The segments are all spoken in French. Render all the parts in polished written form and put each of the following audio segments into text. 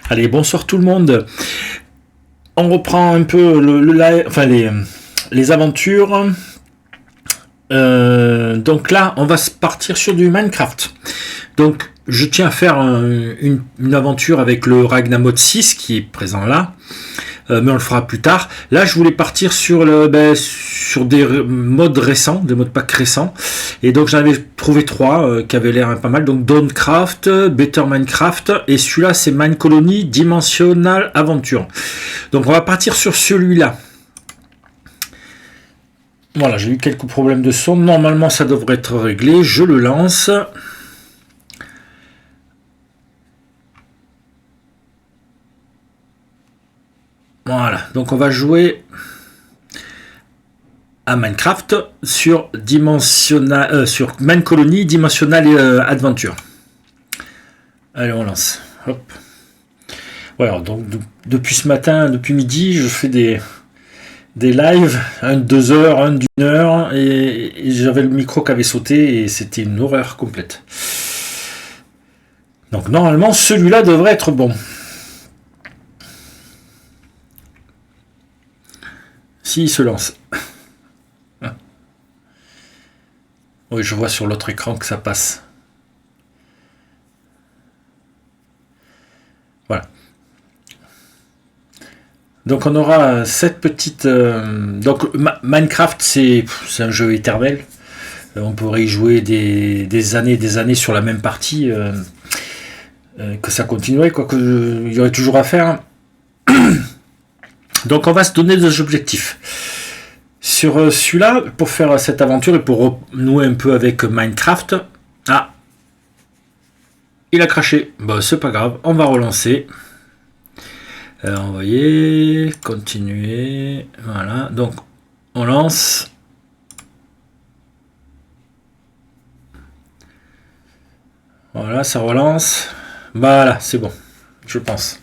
Allez, bonsoir tout le monde. On reprend un peu enfin les aventures. Donc là, on va partir sur du Minecraft. Donc, je tiens à faire une aventure avec le Ragnamod 6 qui est présent là. Mais on le fera plus tard. Là, je voulais partir sur sur des modes récents, des modes pack récents. Et donc, j'en avais trouvé trois qui avaient l'air pas mal. Donc, Dawncraft, Better Minecraft, et celui-là, c'est Mine Colony Dimensional Aventure. Donc, on va partir sur celui-là. Voilà, j'ai eu quelques problèmes de son. Normalement, ça devrait être réglé. Je le lance. Voilà, donc on va jouer à Minecraft sur sur Mine Colony Dimensional Adventure. Allez, on lance. Hop. Voilà, donc depuis ce matin, depuis midi, je fais des lives, un de 2 heures, un d'1 heure, et j'avais le micro qui avait sauté et c'était une horreur complète. Donc normalement, celui-là devrait être bon. S'il se lance. Oui, je vois sur l'autre écran que ça passe. Voilà. Donc on aura cette petite... Donc Minecraft, c'est un jeu éternel. On pourrait y jouer des années sur la même partie. Que ça continuerait, quoi, qu'il y aurait toujours à faire. Donc on va se donner des objectifs. Sur celui-là, pour faire cette aventure et pour renouer un peu avec Minecraft. Ah, il a craché. Bon, c'est pas grave, on va relancer. Envoyer, continuer. Voilà, donc on lance. Voilà, ça relance. Voilà, c'est bon, je pense.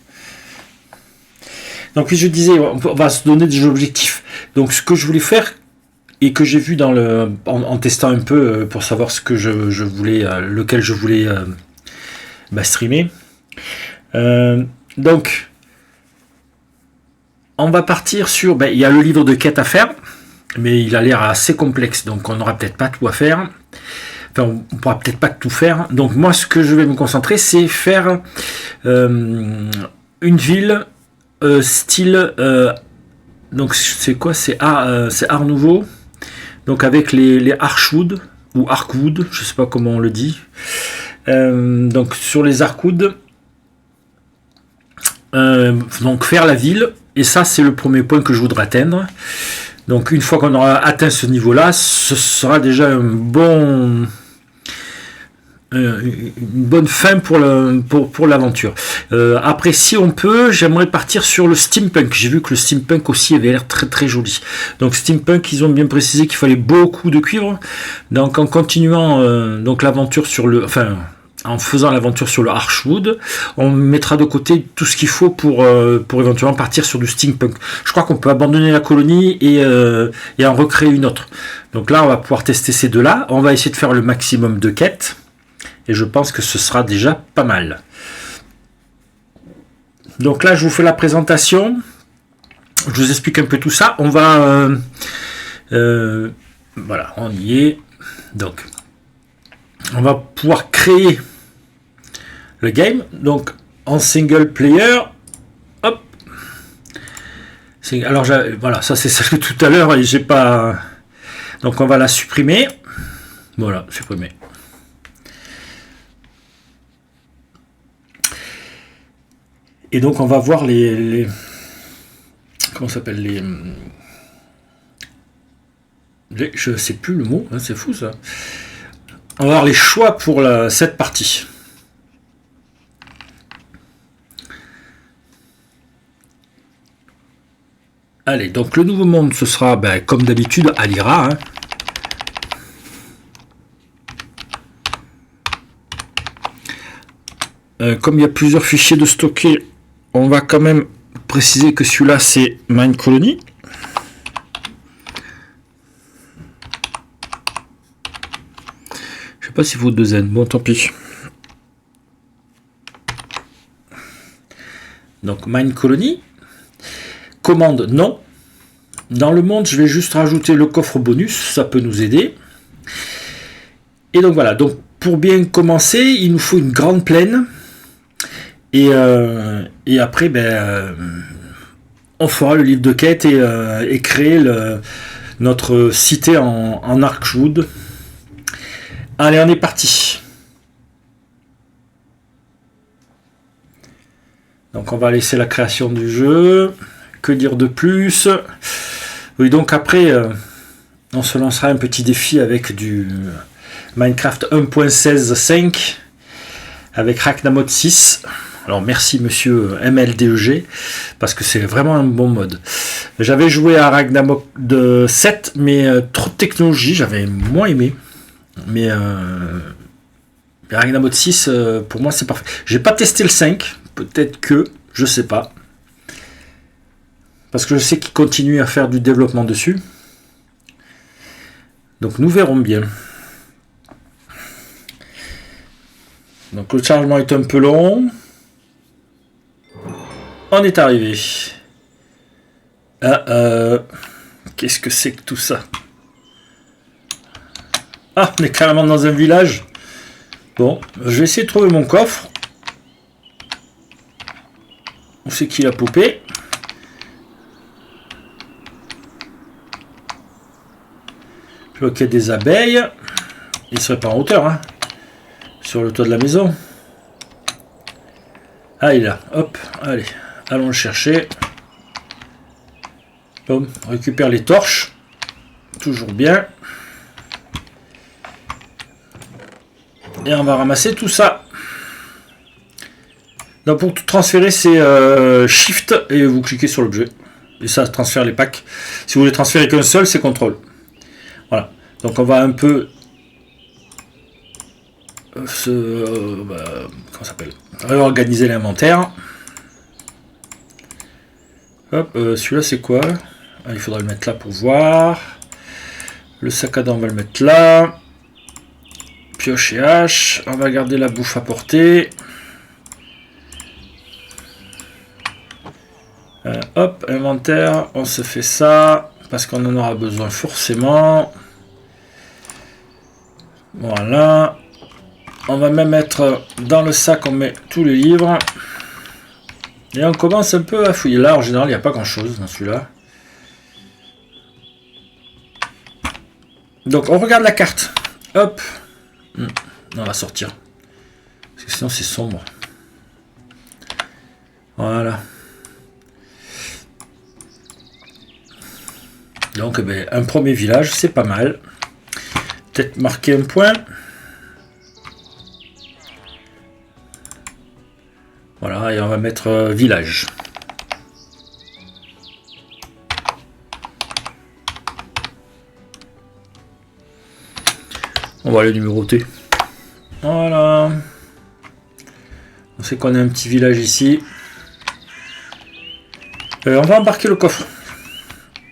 Donc, puis je disais, on va se donner des objectifs. Donc, ce que je voulais faire et que j'ai vu en testant un peu pour savoir ce que je voulais, lequel je voulais streamer. Donc, on va partir sur. Il y a le livre de quête à faire, mais il a l'air assez complexe, donc on n'aura peut-être pas tout à faire. Enfin, on pourra peut-être pas tout faire. Donc, moi, ce que je vais me concentrer, c'est faire une ville. Style donc c'est quoi, c'est Art Nouveau, donc avec les Archwood ou Arkwood, je sais pas comment on le dit, donc sur les Arkwood, donc faire la ville, et ça c'est le premier point que je voudrais atteindre. Donc une fois qu'on aura atteint ce niveau là, ce sera déjà une bonne fin pour l'aventure. Après, si on peut, j'aimerais partir sur le steampunk. J'ai vu que le steampunk aussi avait l'air très très joli. Donc steampunk, ils ont bien précisé qu'il fallait beaucoup de cuivre. Donc en continuant donc l'aventure en faisant l'aventure sur le Archwood, on mettra de côté tout ce qu'il faut pour éventuellement partir sur du steampunk. Je crois qu'on peut abandonner la colonie et en recréer une autre. Donc là, on va pouvoir tester ces deux-là. On va essayer de faire le maximum de quêtes. Et je pense que ce sera déjà pas mal. Donc là, je vous fais la présentation. Je vous explique un peu tout ça. On va... voilà, on y est. Donc, on va pouvoir créer le game. Donc, en single player. Hop. Alors, voilà, ça c'est ça que tout à l'heure, j'ai pas... Donc, on va la supprimer. Voilà, supprimer. Et donc on va voir les comment ça s'appelle je sais plus le mot, hein, c'est fou ça. On va voir les choix pour cette partie. Allez, donc le nouveau monde ce sera comme d'habitude Alira. Comme il y a plusieurs fichiers de stocker, on va quand même préciser que celui-là c'est Mine Colony. Je sais pas s'il faut 2 N, bon tant pis. Donc Mine Colony. Commande, non. Dans le monde, je vais juste rajouter le coffre bonus, ça peut nous aider. Et donc voilà, donc pour bien commencer, il nous faut une grande plaine. Et après, on fera le livre de quête et créer notre cité en Archwood. Allez, on est parti. Donc on va laisser la création du jeu. Que dire de plus? Oui, donc après, on se lancera un petit défi avec du Minecraft 1.16.5 avec Ragnamod 6. Alors merci monsieur MLDEG parce que c'est vraiment un bon mode. J'avais joué à Ragnamod 7 mais trop de technologie, j'avais moins aimé. Mais Ragnamod 6 pour moi c'est parfait. J'ai pas testé le 5, peut-être que, je sais pas. Parce que je sais qu'il continue à faire du développement dessus. Donc nous verrons bien. Donc le chargement est un peu long. On est arrivé. Qu'est-ce que c'est que tout ça? Ah, on est carrément dans un village. Bon, je vais essayer de trouver mon coffre. Où c'est qu'il a popé? Ok, des abeilles. Il serait pas en hauteur, hein. Sur le toit de la maison. Ah, il est là. Hop, allez. Allons le chercher. Boum, on récupère les torches. Toujours bien. Et on va ramasser tout ça. Donc pour tout transférer, c'est Shift et vous cliquez sur l'objet. Et ça transfère les packs. Si vous voulez transférer qu'un seul, c'est CTRL. Voilà, donc on va un peu comment ça s'appelle, réorganiser l'inventaire. Hop, celui-là c'est quoi? Il faudra le mettre là pour voir. Le sac à dos on va le mettre là. Pioche et hache. On va garder la bouffe à portée. Hop, inventaire, on se fait ça parce qu'on en aura besoin forcément. Voilà. On va même mettre dans le sac, on met tous les livres. Et on commence un peu à fouiller. Là, en général, il n'y a pas grand-chose dans celui-là. Donc, on regarde la carte. Hop. On va sortir. Parce que sinon, c'est sombre. Voilà. Donc, un premier village, c'est pas mal. Peut-être marquer un point. Voilà, et on va mettre village. On va les numéroter. Voilà. On sait qu'on a un petit village ici. On va embarquer le coffre.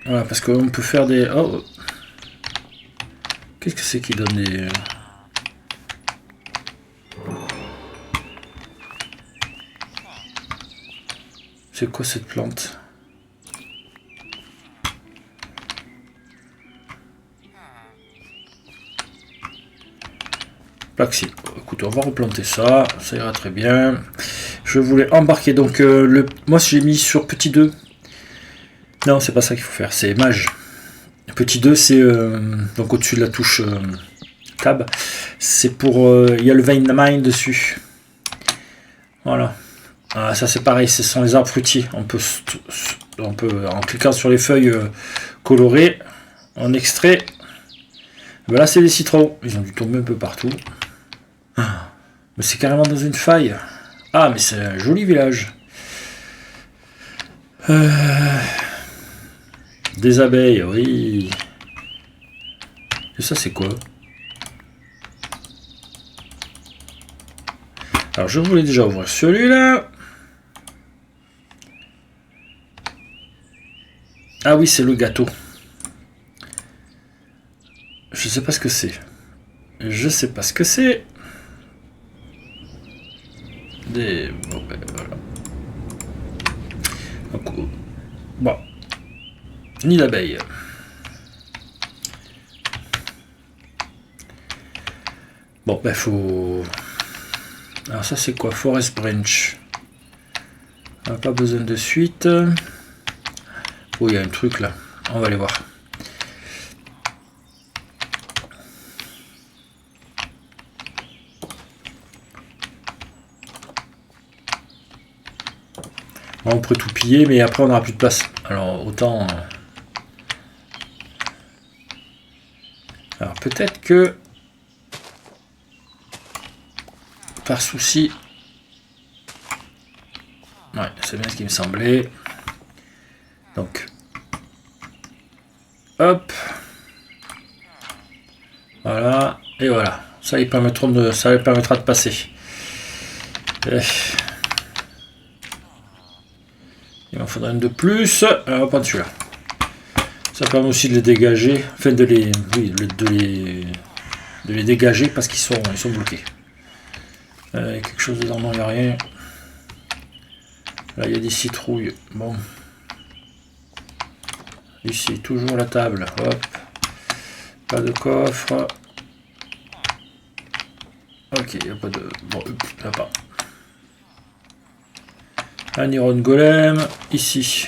Voilà, parce qu'on peut faire des... Oh. Qu'est-ce que c'est qui donne des... C'est quoi cette plante? Plaxi. Écoute, on va replanter ça. Ça ira très bien. Je voulais embarquer. Donc, moi, j'ai mis sur petit 2. Non, c'est pas ça qu'il faut faire. C'est mage. Petit 2, c'est donc au-dessus de la touche tab. C'est pour... il y a le vein mine dessus. Voilà. Ah, ça c'est pareil, ce sont les arbres fruitiers. On peut en cliquant sur les feuilles colorées, en extrait. Ben là c'est des citrons. Ils ont dû tomber un peu partout. Ah, mais c'est carrément dans une faille. Ah, mais c'est un joli village. Des abeilles, oui. Et ça c'est quoi? Alors je voulais déjà ouvrir celui-là. Ah oui, c'est le gâteau. Je sais pas ce que c'est. Je sais pas ce que c'est. Bon, voilà. Donc, bon. Ni d'abeille. Bon, ben faut... Alors ça c'est quoi? Forest Branch. On n'a pas besoin de suite. Oh, il y a un truc là. On va aller voir. Bon, on pourrait tout piller, mais après on n'aura plus de place. Alors autant... Alors peut-être que... Par souci... Ouais, c'est bien ce qui me semblait. Donc... Hop. Voilà. Et voilà. Ça, ils permettront de, ça leur permettra de passer. Il m'en faudra une de plus. Alors, pas de celui-là. Ça permet aussi de les dégager. Enfin, de les... Oui, de les dégager parce qu'ils sont bloqués. Il y a quelque chose dedans, non, il n'y a rien. Là, il y a des citrouilles. Bon. Ici, toujours la table. Hop. Pas de coffre. Ok, il n'y a pas de... Bon, il n'y a pas. Un iron golem. Ici.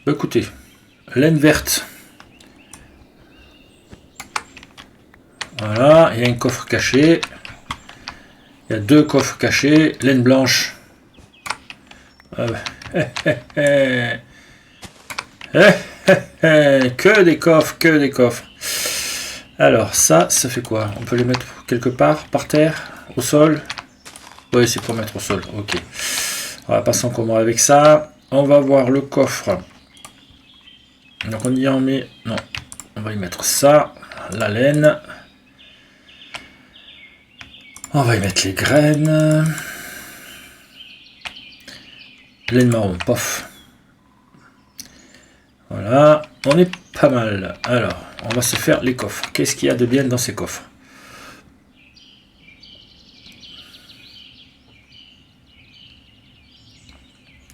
Bah, écoutez. Laine verte. Voilà. Il y a un coffre caché. Il y a 2 coffres cachés. Laine blanche. Que des coffres, que des coffres. Alors ça fait quoi? On peut les mettre quelque part, par terre, au sol? Oui, c'est pour mettre au sol, ok. On va pas s'encombrer avec ça. On va voir le coffre. Donc on y en met... Non, on va y mettre ça, la laine. On va y mettre les graines. Laine marron, pof. Voilà, on est pas mal. Alors, on va se faire les coffres. Qu'est-ce qu'il y a de bien dans ces coffres?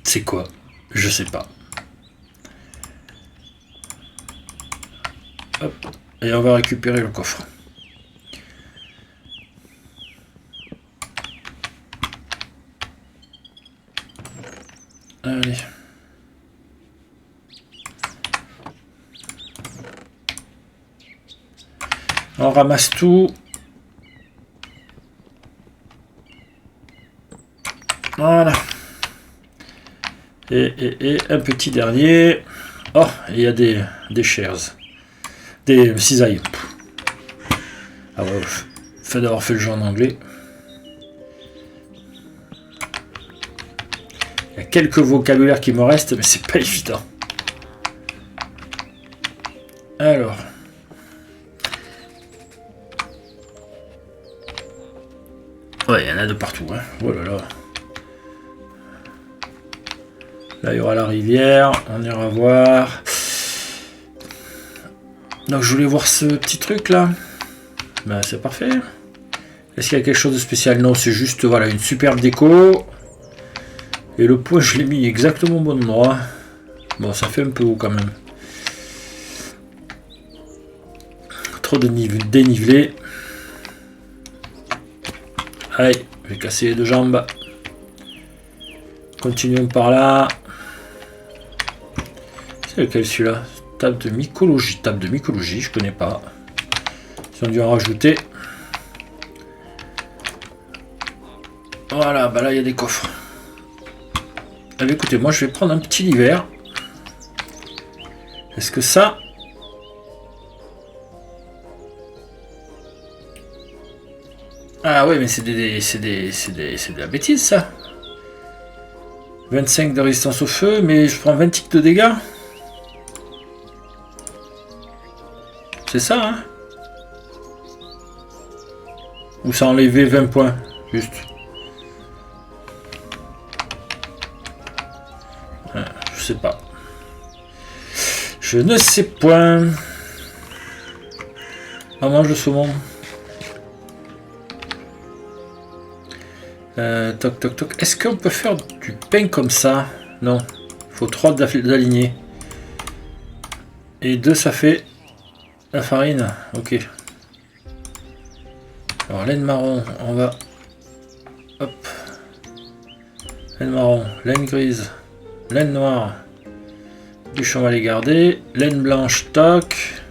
C'est quoi? Je sais pas. Hop. Et on va récupérer le coffre. Allez. On ramasse tout. Voilà. Et un petit dernier. Oh, il y a des shares. Des cisailles. Ah ouais, fait d'avoir fait le jeu en anglais. Il y a quelques vocabulaires qui me restent, mais c'est pas évident. Alors. Ouais, il y en a de partout. Hein. Oh là là. Là, il y aura la rivière. On ira voir. Donc, je voulais voir ce petit truc là. Ben, c'est parfait. Est-ce qu'il y a quelque chose de spécial? Non, c'est juste voilà, une superbe déco. Et le point, je l'ai mis exactement au bon endroit. Bon, ça fait un peu haut quand même. Trop de dénivelé. Allez, je vais casser les 2 jambes. Continuons par là. C'est lequel celui-là? Table de mycologie. Table de mycologie, je connais pas. Ils ont dû en rajouter. Voilà, bah là il y a des coffres. Allez, écoutez, moi je vais prendre un petit hiver. Est-ce que ça... Ah ouais, mais c'est de la bêtise ça. 25 de résistance au feu, mais je prends 20 tics de dégâts. C'est ça, hein? Ou ça enlevé 20 points, juste. Je sais pas. Je ne sais point. On mange le saumon. Toc toc toc. Est-ce qu'on peut faire du pain comme ça? Non. Il faut 3 d'aligner. Et 2, ça fait la farine. Ok. Alors, laine marron, on va... Hop. Laine marron, laine grise, laine noire. Bûche, on va les garder. Laine blanche, tac.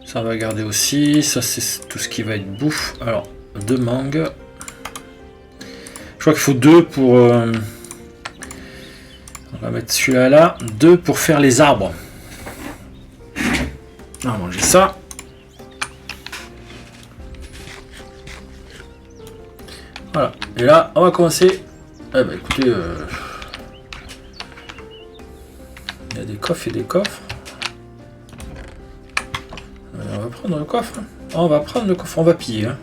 Ça, on va garder aussi. Ça, c'est tout ce qui va être bouffe. Alors, 2 mangues. Je crois qu'il faut 2 pour... on va mettre celui-là là. 2 pour faire les arbres. On va manger ça. Voilà. Et là, on va commencer. Eh ben, écoutez, il y a des coffres et des coffres. On va prendre le coffre. On va prendre le coffre. On va piller. Hein.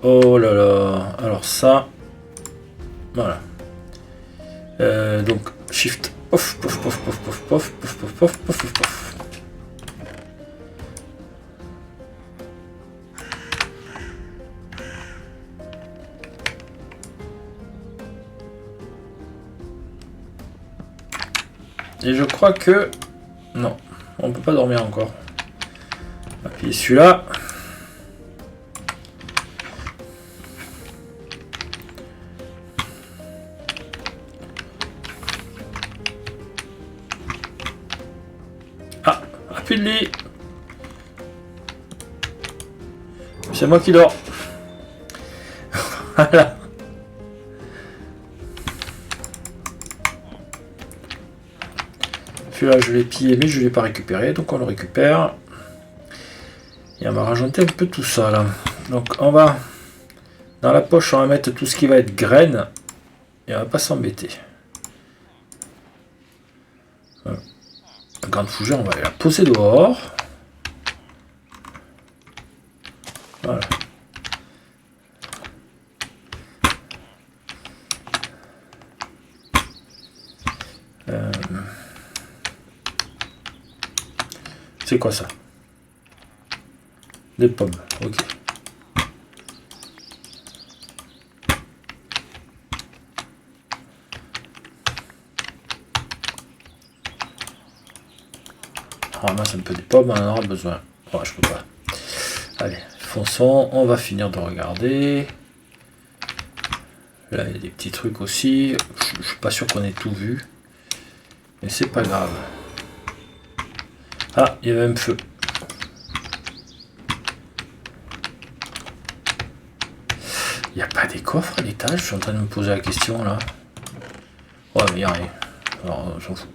Oh là là. Alors ça. Voilà. Donc shift. Pof, pof, pof, pof, pof, pof, pof, pof, pof, pof, pof, pof. Et je crois que... Non, on peut pas dormir encore. On va appuyer celui-là. Ah, appuie le lit. C'est moi qui dors. Voilà. Celui-là, je l'ai pillé, mais je ne l'ai pas récupéré, donc on le récupère. Et on va rajouter un peu tout ça, là. Donc, on va... Dans la poche, on va mettre tout ce qui va être graines. Et on va pas s'embêter. Voilà. La grande fougère, on va la poser dehors. Voilà. C'est quoi ça? Des pommes, ok. On ramasse un peu des pommes, on en aura besoin. Ouais, je peux pas. Allez, fonçons, on va finir de regarder. Là, il y a des petits trucs aussi. Je suis pas sûr qu'on ait tout vu. Mais c'est pas grave. Ah, il y avait un feu. Il n'y a pas des coffres à l'étage? Je suis en train de me poser la question là. Ouais, mais il n'y a rien. Alors, on s'en fout.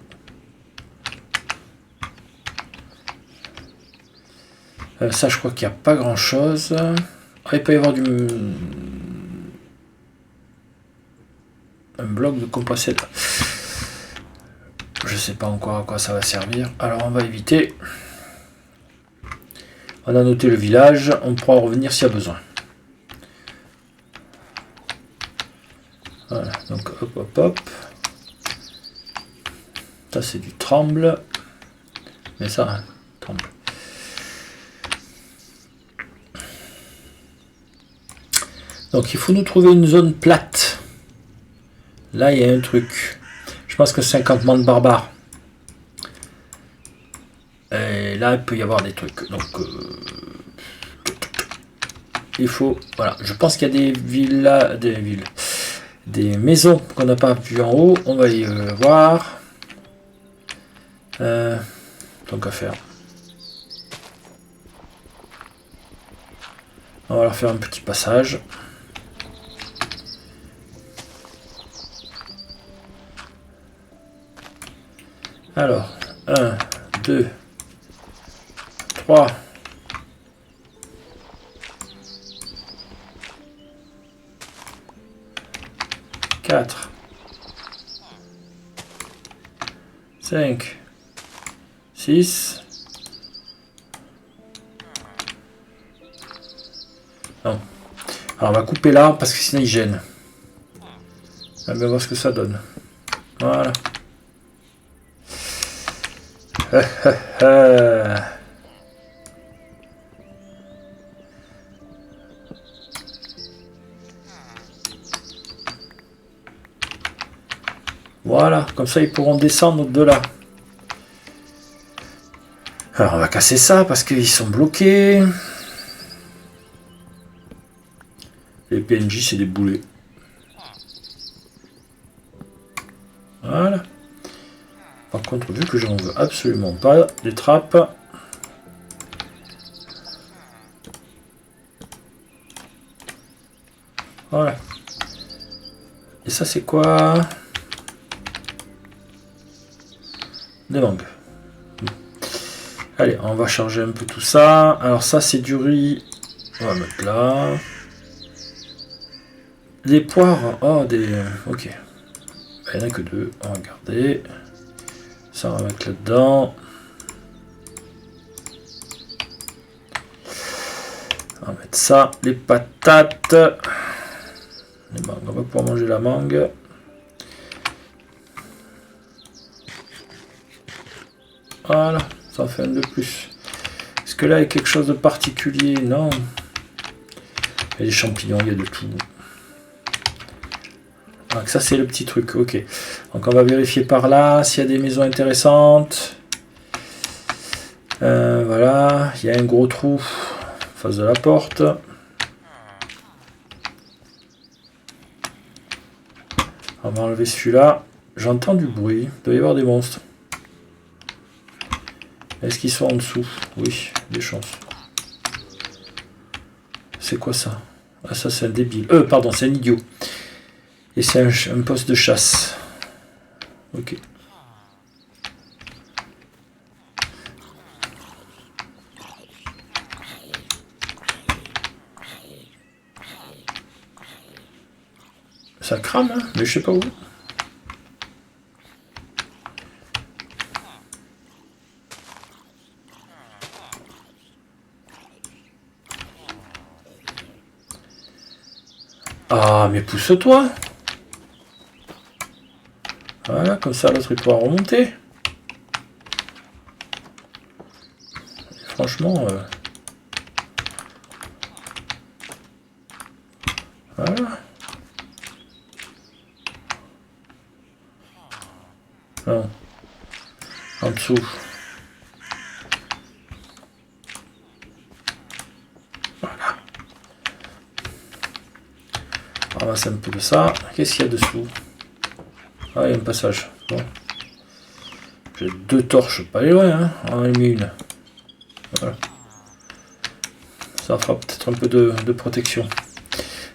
Ça, je crois qu'il n'y a pas grand chose. Ah, il peut y avoir du... Un bloc de compressé. Je sais pas encore à quoi ça va servir. Alors, on va éviter. On a noté le village. On pourra revenir s'il y a besoin. Voilà, donc hop, hop, hop. Ça, c'est du tremble. Mais ça, hein, tremble. Donc, il faut nous trouver une zone plate. Là, il y a un truc. Je pense que c'est un campement de barbares. Et là, il peut y avoir des trucs. Donc, il faut... Voilà, je pense qu'il y a des villas... Des maisons qu'on n'a pas vues en haut. On va aller voir. Donc, à faire. On va leur faire un petit passage. Alors, 1, 2, 3, 4, 5, 6. Non. Alors, on va couper là parce que sinon il gêne. On va voir ce que ça donne. Voilà. Voilà, comme ça ils pourront descendre de là. Alors on va casser ça parce qu'ils sont bloqués. Les PNJ c'est des boulets. Voilà. Par contre, vu que j'en veux absolument pas des trappes. Voilà. Et ça c'est quoi? Des mangues. Allez, on va charger un peu tout ça. Alors ça c'est du riz. On va mettre là. Des poires. Oh, des... Ok. Il n'y en a que deux. On va garder. Ça, on va mettre là-dedans. On va mettre ça. Les patates. Les mangues. On va pouvoir manger la mangue. Voilà. Ça en fait un de plus. Est-ce que là, il y a quelque chose de particulier? Non. Il y a des champignons, il y a de tout. Donc ça c'est le petit truc, ok. Donc on va vérifier par là s'il y a des maisons intéressantes. Voilà, il y a un gros trou en face de la porte. On va enlever celui-là. J'entends du bruit, il doit y avoir des monstres. Est-ce qu'ils sont en dessous? Oui, des chances. C'est quoi ça? Ah ça c'est un débile. Pardon, c'est un idiot. Et c'est un poste de chasse. Ok. Ça crame, hein, mais je sais pas où. Ah, mais pousse-toi! Voilà, comme ça l'autre il pourra remonter. Et franchement, voilà. Non. En dessous. Voilà. On ramasse un peu de ça. Qu'est-ce qu'il y a dessous? Ah, il y a un passage. Bon. J'ai deux torches, pas les loin, hein. On en a mis une. Voilà. Ça fera peut-être un peu de protection.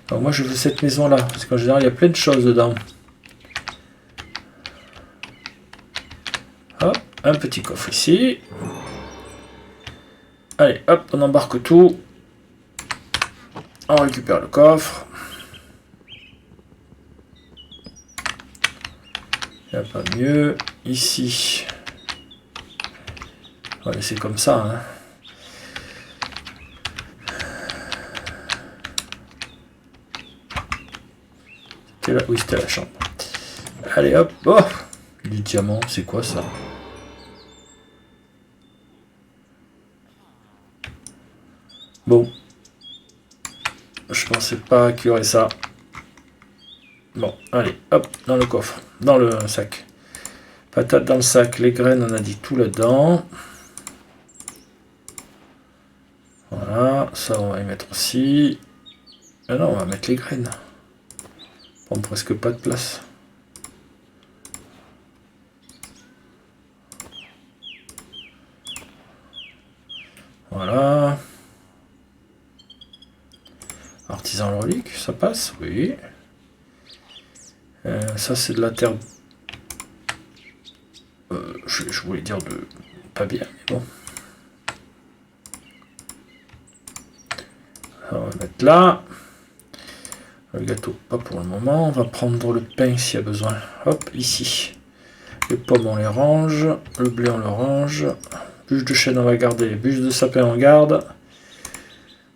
Donc moi je veux cette maison là, parce qu'en général il y a plein de choses dedans. Hop, un petit coffre ici. Allez, hop, on embarque tout. On récupère le coffre. Il n'y a pas mieux. Ici. On va laisser comme ça. Hein. C'était là, oui, c'était la chambre. Allez, hop. Oh, du diamant, c'est quoi ça? Bon. Je pensais pas qu'il y aurait ça. Bon, allez, hop, dans le coffre, dans le sac. Patates dans le sac, les graines, on a dit tout là-dedans. Voilà, ça on va y mettre aussi. Ah non, on va mettre les graines. On prend presque pas de place. Voilà. Artisan relique, ça passe, oui. Ça c'est de la terre. Je voulais dire de pas bien, mais bon. Alors, on va mettre là. Le gâteau, pas pour le moment. On va prendre le pain s'il y a besoin. Hop, ici. Les pommes, on les range. Le blé, on le range. Bûche de chêne, on va garder. Bûche de sapin, on garde.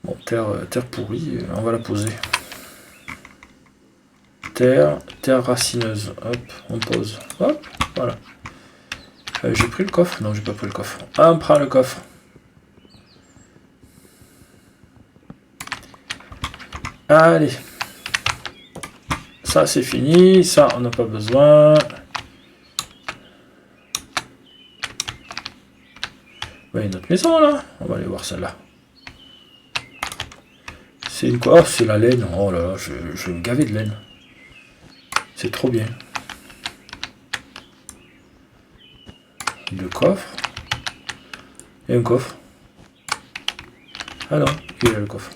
Bon, terre pourrie, on va la poser. Terre racineuse. Hop, on pose. Hop, voilà. J'ai pris le coffre? Non, j'ai pas pris le coffre. Ah, on prend le coffre. Allez. Ça, c'est fini. Ça, on n'a pas besoin. Il y a une autre maison, là. On va aller voir celle-là. C'est une quoi? Oh, c'est la laine. Oh là là, je vais me gaver de laine. C'est trop bien. Le coffre. Et un coffre. Ah non, il y a le coffre.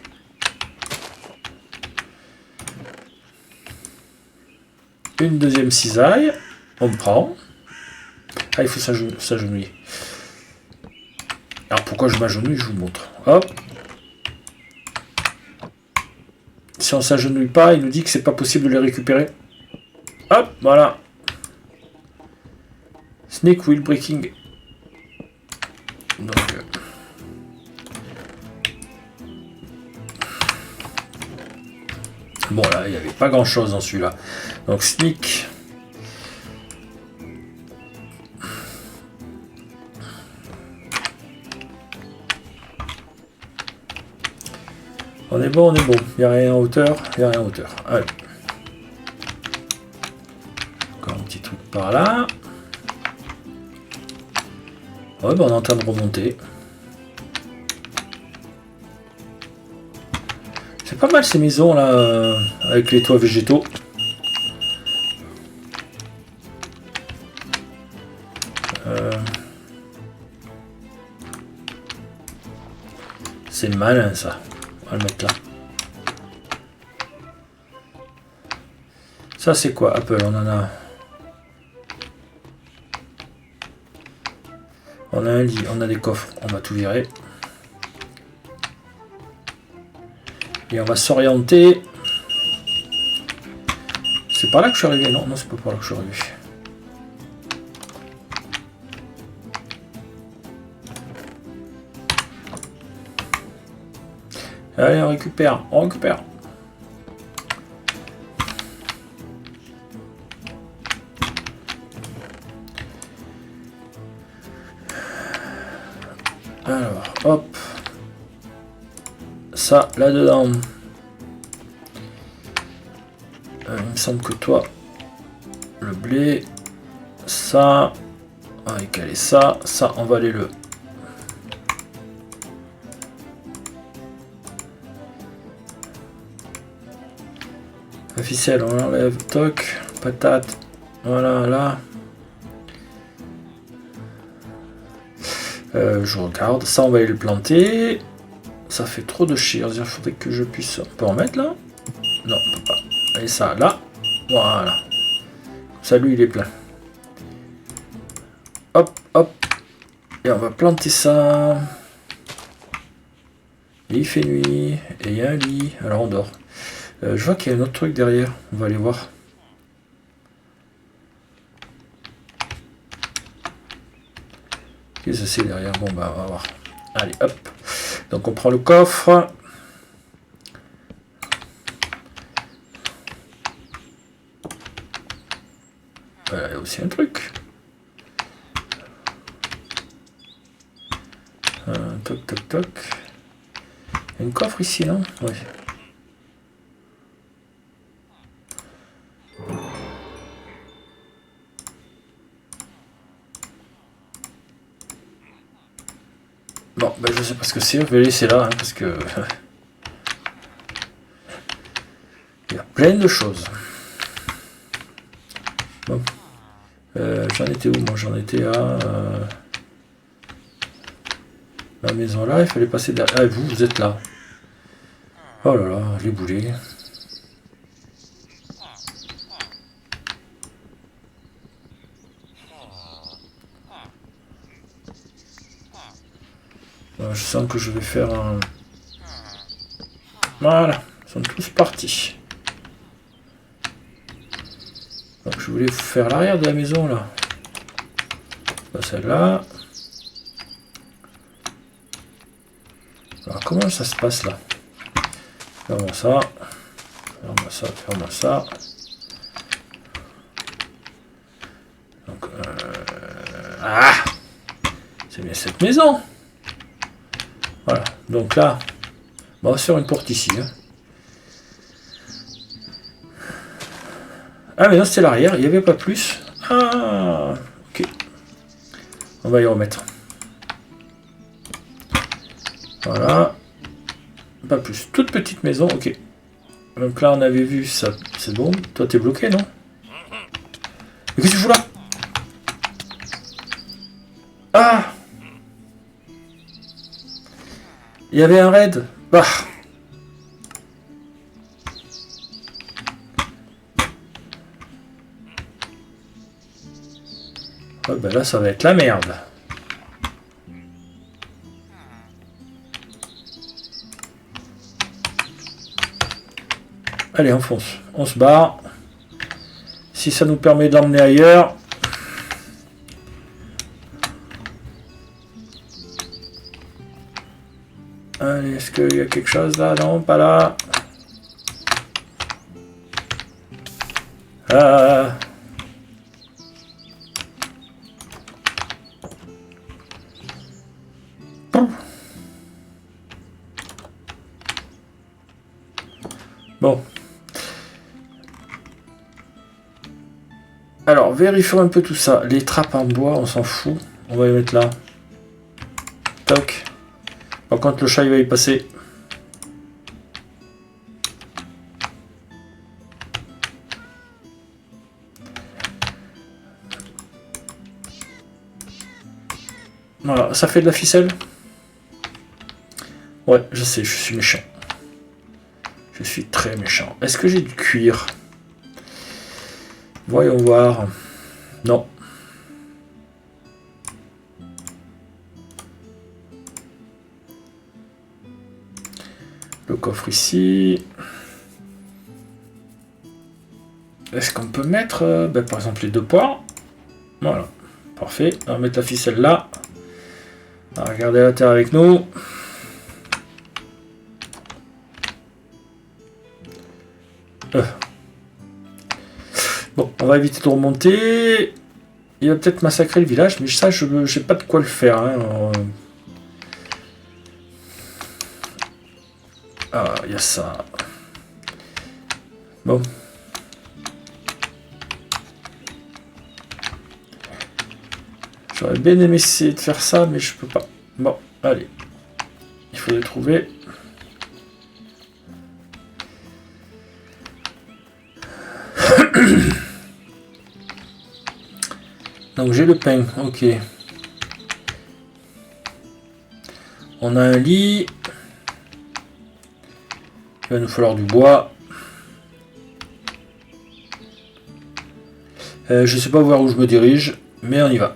Une deuxième cisaille. On prend. Ah, il faut s'agenouiller. Alors pourquoi je m'agenouille, je vous montre. Hop. Si on s'agenouille pas, il nous dit que c'est pas possible de les récupérer. Hop, voilà. Snake wheel breaking. Donc, bon là, il n'y avait pas grand chose dans celui-là. Donc sneak. On est bon, on est bon. Il n'y a rien en hauteur, il n'y a rien en hauteur. Allez. Encore un petit truc par là. Ouais, ben on est en train de remonter. C'est pas mal ces maisons là, avec les toits végétaux. C'est malin ça. On va le mettre là. Ça c'est quoi Apple? On en a. On a un lit, on a des coffres, on va tout virer. Et on va s'orienter. C'est par là que je suis arrivé? Non, non, c'est pas par là que je suis arrivé. Allez, on récupère, on récupère. Alors, hop. Ça, là-dedans. Il me semble que toi, le blé, ça, on va caler ça, ça, on va aller le... La ficelle, on l'enlève, toc, patate, voilà, là. Je regarde, ça, on va aller le planter. Ça fait trop de chier, il faudrait que je puisse... On peut en mettre là? Non, on peut pas. Et ça, là. Voilà. Ça, lui, il est plein. Hop, hop. Et on va planter ça. Et il fait nuit. Et il y a un lit. Alors, on dort. Je vois qu'il y a un autre truc derrière. On va aller voir. Qu'est-ce que c'est derrière? Bon, bah, on va voir. Allez, hop. Donc, on prend le coffre. Voilà, il y a aussi un truc. Toc, toc, toc. Il y a un coffre ici, non? Oui. Bon, ben je sais pas ce que c'est, on va le laisser là, hein, parce que... il y a plein de choses. Bon. J'en étais où? Moi, j'en étais à... la maison là, il fallait passer derrière. Ah, vous êtes là. Oh là là, les boulets. Je sens que je vais faire un... Voilà, ils sont tous partis. Donc je voulais faire l'arrière de la maison là. Pas celle-là. Alors comment ça se passe là? Ferme-moi ça. Ferme-moi ça, ferme-moi ça. Donc, ah! C'est bien cette maison. Voilà, donc là, on va se faire une porte ici. Hein. Ah mais non, c'était l'arrière, il n'y avait pas plus. Ah, ok. On va y remettre. Voilà. Pas plus. Toute petite maison, ok. Donc là, on avait vu ça. C'est bon. Toi, t'es bloqué, non? Mais qu'est-ce que tu fous là? Ah! Il y avait un raid. Bah. Oh, bah là, ça va être la merde. Allez, on fonce. On se barre. Si ça nous permet d'emmener ailleurs. Allez, est-ce qu'il y a quelque chose là? Non, pas là. Ah. Bon. Alors, vérifions un peu tout ça. Les trappes en bois, on s'en fout. On va les mettre là. Toc. Par contre, le chat, il va y passer. Voilà, ça fait de la ficelle. Ouais, je sais, je suis méchant. Je suis très méchant. Est-ce que j'ai du cuir? Voyons voir. Non. Le coffre ici. Est-ce qu'on peut mettre, par exemple, les deux poires? Voilà. Parfait. On va mettre la ficelle là. On va regarder la terre avec nous. Bon, on va éviter de remonter. Il va peut-être massacrer le village, mais ça, je n'ai pas de quoi le faire. Hein. Ah, il y a ça. Bon. J'aurais bien aimé essayer de faire ça, mais je peux pas. Bon, allez. Il faut les trouver. Donc j'ai le pain, ok. On a un lit. Il va nous falloir du bois. Je sais pas vers où je me dirige, mais on y va.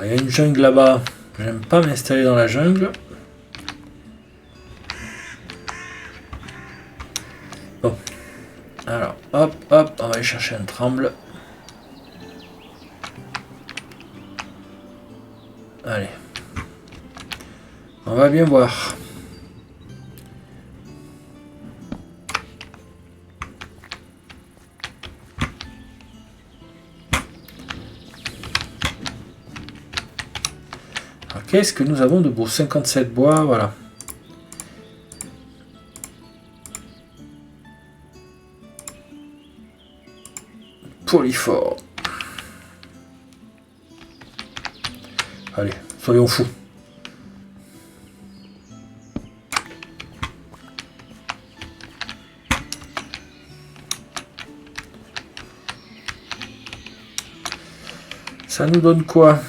Il y a une jungle là-bas. J'aime pas m'installer dans la jungle. Bon. Alors, hop, hop, on va aller chercher un tremble. Allez. On va bien voir. Alors, qu'est-ce que nous avons de beau? 57 bois, voilà. Polyfort. Allez, soyons fous. Ça nous donne quoi?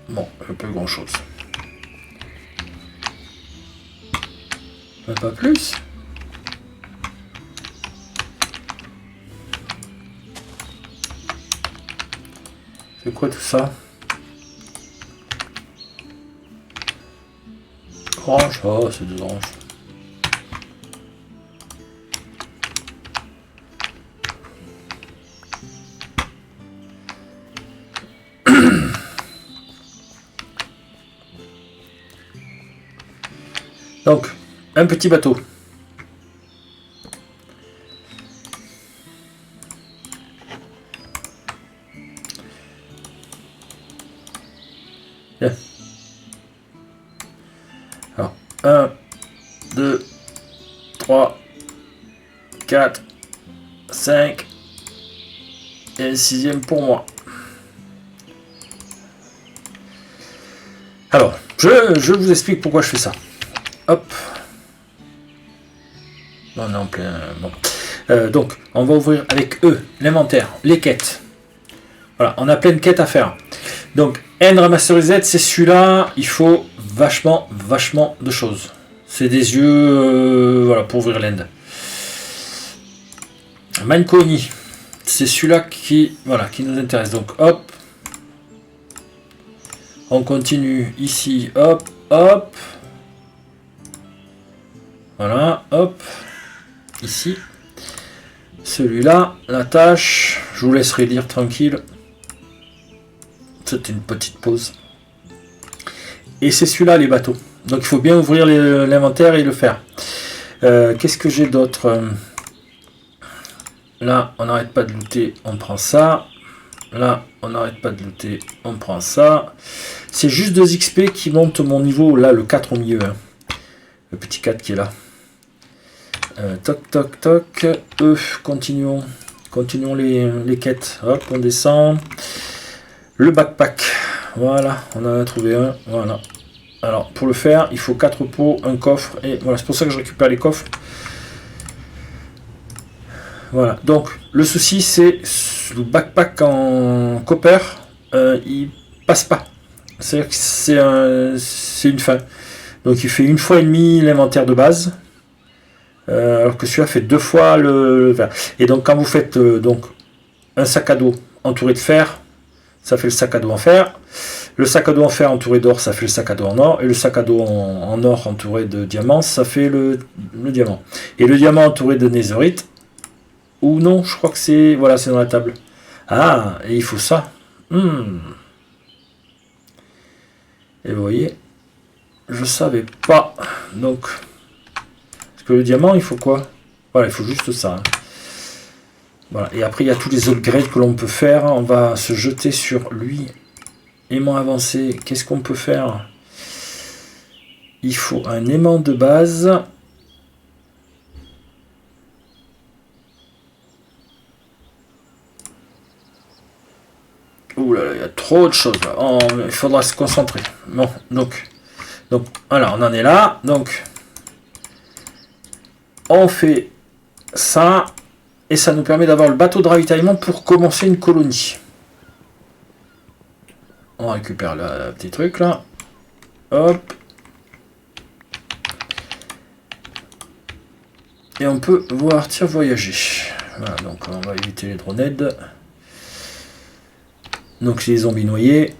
Bon, un peu grand chose. Pas plus. C'est quoi tout ça? Orange, oh c'est des oranges. Donc, un petit bateau. 1, 2, 3, 4, 5 et un sixième pour moi. Alors, je vous explique pourquoi je fais ça. Hop. On est en plein... Bon. Donc, on va ouvrir avec eux l'inventaire, les quêtes. Voilà, on a plein de quêtes à faire. Donc, End Remasterized, c'est celui-là. Il faut vachement de choses. C'est des yeux, voilà, pour ouvrir l'end. Manconi, c'est celui-là qui, voilà, qui nous intéresse. Donc, hop. On continue ici, hop, hop. Voilà, hop. Ici. Celui-là, la tâche, je vous laisserai lire tranquille. C'est une petite pause. Et c'est celui-là, les bateaux. Donc il faut bien ouvrir l'inventaire et le faire. Qu'est-ce que j'ai d'autre? Là, on n'arrête pas de looter, on prend ça. Là, on n'arrête pas de looter, on prend ça. C'est juste 2 XP qui montent mon niveau. Là, le 4 au milieu. Hein. Le petit 4 qui est là. Toc, toc, toc. Continuons. Continuons les quêtes. Hop, on descend. Le backpack. Voilà, on en a trouvé un. Voilà. Alors, pour le faire, il faut 4 pots, un coffre. Et voilà, c'est pour ça que je récupère les coffres. Voilà. Donc, le souci, c'est le backpack en copper. Il passe pas. C'est-à-dire que c'est une fin. Donc, il fait 1 fois et demi l'inventaire de base. Alors que celui-là fait 2 fois le verre. Et donc, quand vous faites donc un sac à dos entouré de fer, ça fait le sac à dos en fer. Le sac à dos en fer entouré d'or, ça fait le sac à dos en or. Et le sac à dos en or entouré de diamants, ça fait le diamant. Et le diamant entouré de netherite, ou non, je crois que c'est... Voilà, c'est dans la table. Ah, et il faut ça. Et vous voyez, je savais pas. Donc, parce que le diamant, il faut quoi? Voilà, il faut juste ça. Hein. Voilà. Et après, il y a tous les upgrades que l'on peut faire. On va se jeter sur lui. Aimant avancé. Qu'est-ce qu'on peut faire? Il faut un aimant de base. Ouh là là, il y a trop de choses là. Oh, il faudra se concentrer. Bon, donc voilà, on en est là. Donc, on fait ça. Et ça nous permet d'avoir le bateau de ravitaillement pour commencer une colonie. On récupère le petit truc là. Hop. Et on peut partir voyager. Voilà, donc on va éviter les dronettes. Donc c'est les zombies noyés.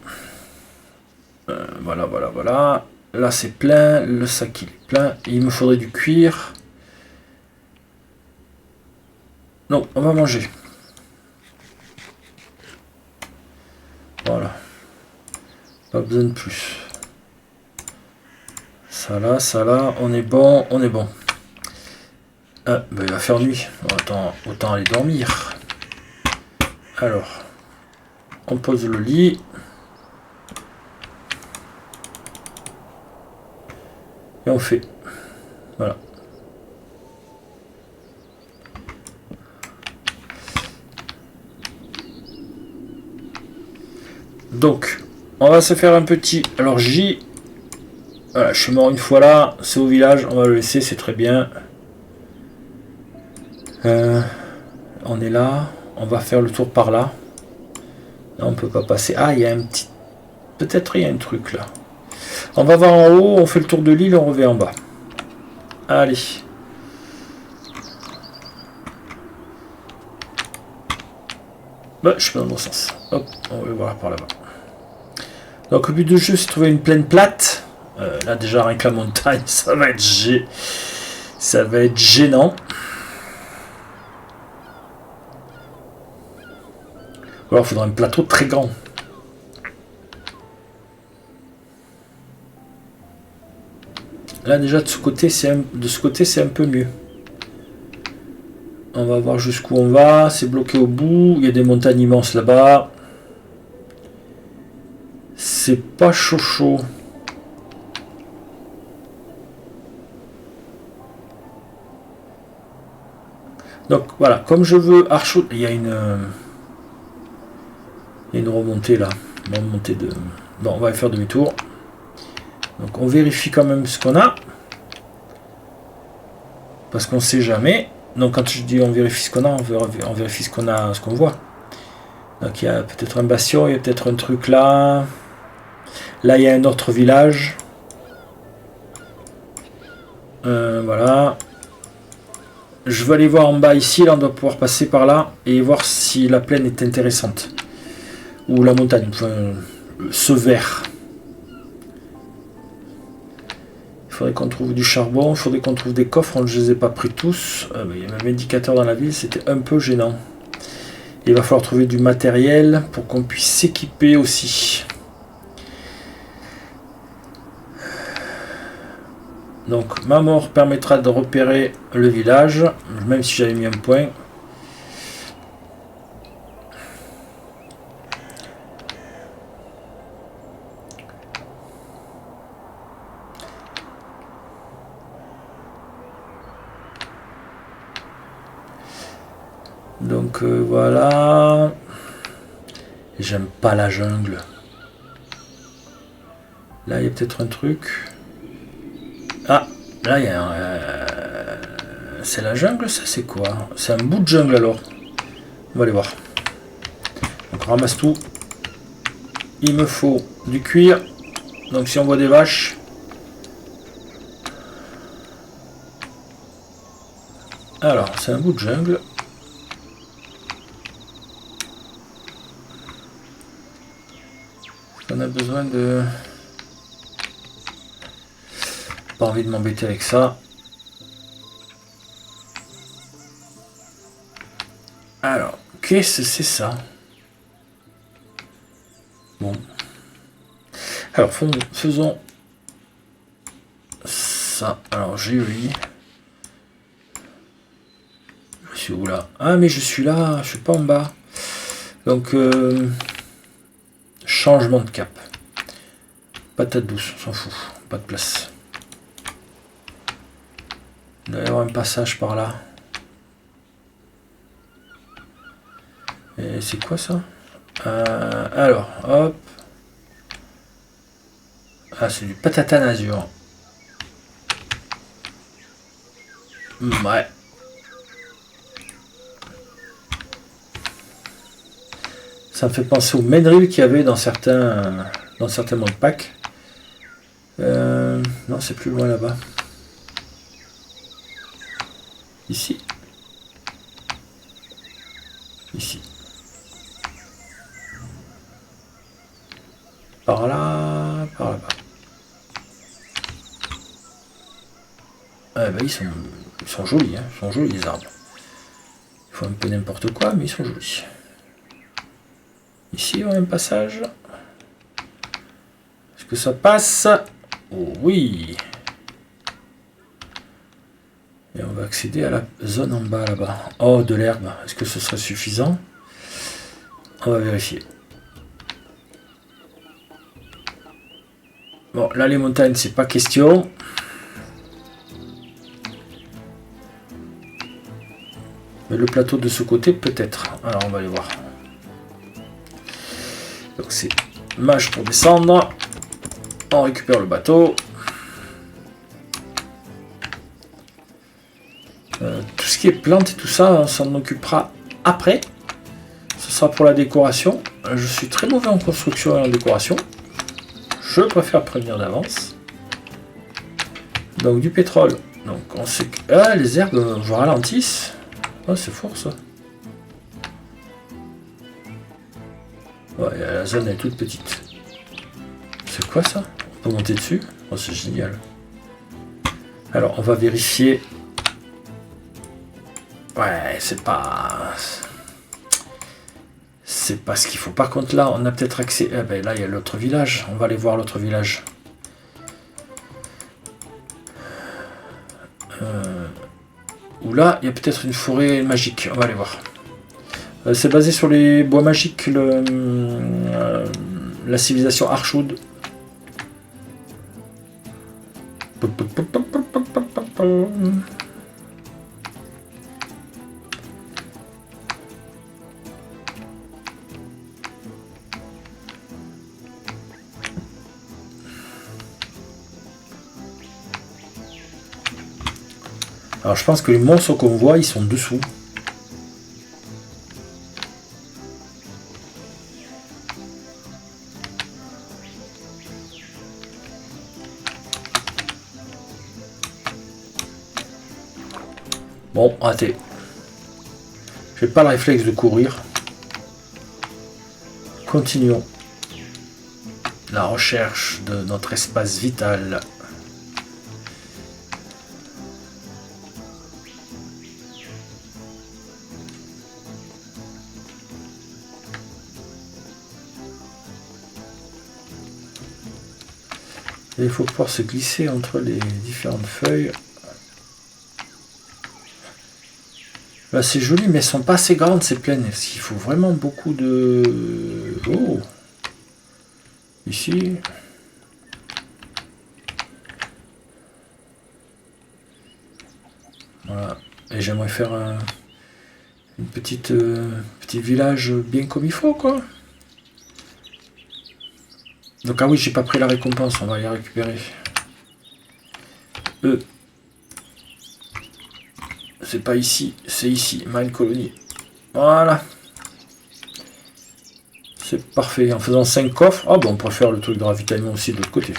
Voilà. Là c'est plein. Le sac il est plein. Il me faudrait du cuir. Non, on va manger. Voilà. Pas besoin de plus. Ça là, on est bon. Ah, ben il va faire nuit. Autant aller dormir. Alors, on pose le lit. Et on fait. Voilà. Donc, on va se faire un petit... Alors, voilà, je suis mort une fois là. C'est au village. On va le laisser, c'est très bien. On est là. On va faire le tour par là. Là, on peut pas passer. Ah, il y a un petit... Peut-être il y a un truc là. On va voir en haut. On fait le tour de l'île. On revient en bas. Allez. Bah, je suis pas dans le bon sens. Hop, on va voir par là-bas. Donc, le but du jeu, c'est de trouver une plaine plate. Là, déjà, rien que la montagne, ça va être gênant. Ou alors, il faudra un plateau très grand. Là, déjà, de ce côté, c'est un peu mieux. On va voir jusqu'où on va. C'est bloqué au bout. Il y a des montagnes immenses là-bas. C'est pas chaud. Donc voilà, comme je veux Archoud, il y a une remontée là. Une remontée de. Bon, on va faire demi-tour. Donc on vérifie quand même ce qu'on a. Parce qu'on sait jamais. Donc quand je dis on vérifie ce qu'on a, on vérifie ce qu'on a, ce qu'on voit. Donc il y a peut-être un bastion, il y a peut-être un truc là. Là il y a un autre village. Voilà. Je vais aller voir en bas ici, là on doit pouvoir passer par là et voir si la plaine est intéressante. Ou la montagne, enfin, ce vert. Il faudrait qu'on trouve du charbon, il faudrait qu'on trouve des coffres, je ne les ai pas pris tous. Il y a même indicateur dans la ville, c'était un peu gênant. Il va falloir trouver du matériel pour qu'on puisse s'équiper aussi. Donc ma mort permettra de repérer le village, même si j'avais mis un point. Donc voilà. J'aime pas la jungle. Là il y a peut-être un truc. Ah, là il y a un... c'est la jungle, ça c'est quoi? C'est un bout de jungle alors. On va aller voir. Donc ramasse tout. Il me faut du cuir. Donc si on voit des vaches. Alors, c'est un bout de jungle. On a besoin de... Pas envie de m'embêter avec ça. Alors, qu'est-ce que c'est ça? Bon. Alors, faisons ça. Alors, j'ai eu... Je suis où là? Ah, mais je suis là, je suis pas en bas. Donc, changement de cap. Patate douce, on s'en fout. Pas de place. Il doit y avoir un passage par là. Et c'est quoi ça? Alors, hop. Ah, c'est du patatane azur. Ouais. Ça me fait penser au Menril qu'il y avait dans certains modpacks. Non, c'est plus loin là-bas. Ici. Ici. Par là, par là-bas. Ah bah ils sont jolis, hein. Ils sont jolis les arbres. Ils font un peu n'importe quoi, mais ils sont jolis. Ici, on a un passage. Est-ce que ça passe? Oh, oui. Et on va accéder à la zone en bas là-bas. Oh, de l'herbe. Est-ce que ce serait suffisant? On va vérifier. Bon, là, les montagnes, c'est pas question. Mais le plateau de ce côté, peut-être. Alors, on va aller voir. Donc, c'est mage pour descendre. On récupère le bateau. Tout ce qui est plantes et tout ça, on s'en occupera après. Ce sera pour la décoration. Je suis très mauvais en construction et en décoration. Je préfère prévenir d'avance. Donc du pétrole. Donc on sait que les herbes vous ralentissent. Oh, c'est fort ça. Ouais, la zone est toute petite. C'est quoi ça? On peut monter dessus? Oh, c'est génial. Alors on va vérifier. Ouais, c'est pas ce qu'il faut. Par contre là, on a peut-être accès. Eh ben là, il y a l'autre village. On va aller voir l'autre village. Où là, il y a peut-être une forêt magique. On va aller voir. C'est basé sur les bois magiques, la civilisation Archoud. Alors je pense que les monstres qu'on voit, ils sont dessous. Bon, raté. J'ai pas le réflexe de courir. Continuons la recherche de notre espace vital. Et il faut pouvoir se glisser entre les différentes feuilles. Là, c'est joli, mais elles sont pas assez grandes ces plaines. Parce qu'il faut vraiment beaucoup de... Oh! Ici. Voilà. Et j'aimerais faire une petite petit village bien comme il faut, quoi. Donc, ah oui, j'ai pas pris la récompense, on va y récupérer. C'est pas ici, c'est ici, Mine Colony. Voilà. C'est parfait. En faisant 5 coffres, ah bon, on pourrait faire le truc de ravitaillement aussi de l'autre côté.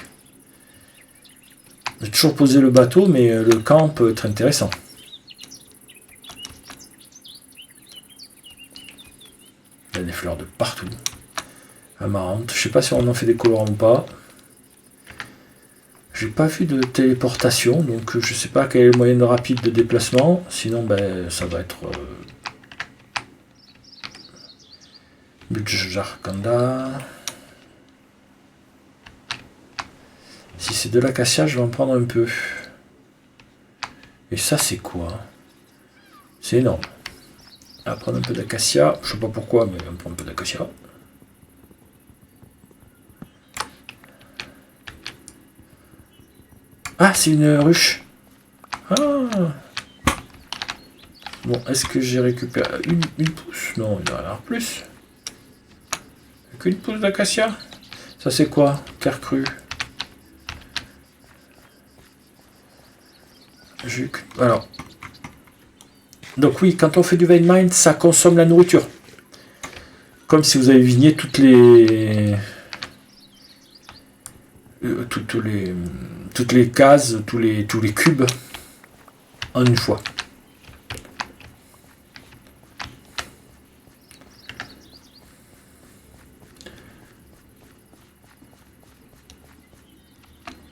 J'ai toujours posé le bateau, mais le camp peut être intéressant. Il y a des fleurs de partout. Amarante. Je sais pas si on en fait des colorants ou pas. J'ai pas vu de téléportation, donc je sais pas quel est le moyen rapide de déplacement. Sinon, ben, ça va être... Budjarkanda. Si c'est de l'acacia, je vais en prendre un peu. Et ça, c'est quoi? C'est énorme. On va prendre un peu d'acacia. Je sais pas pourquoi, mais on va prendre un peu d'acacia. Ah, c'est une ruche. Ah. Bon, est-ce que j'ai récupéré une pousse? Non, il y en a plus. Qu'une pousse d'acacia. Ça, c'est quoi? Terre crue. Alors. Donc oui, quand on fait du vein mine, ça consomme la nourriture. Comme si vous avez vigné toutes les... toutes les cases, tous les cubes en une fois.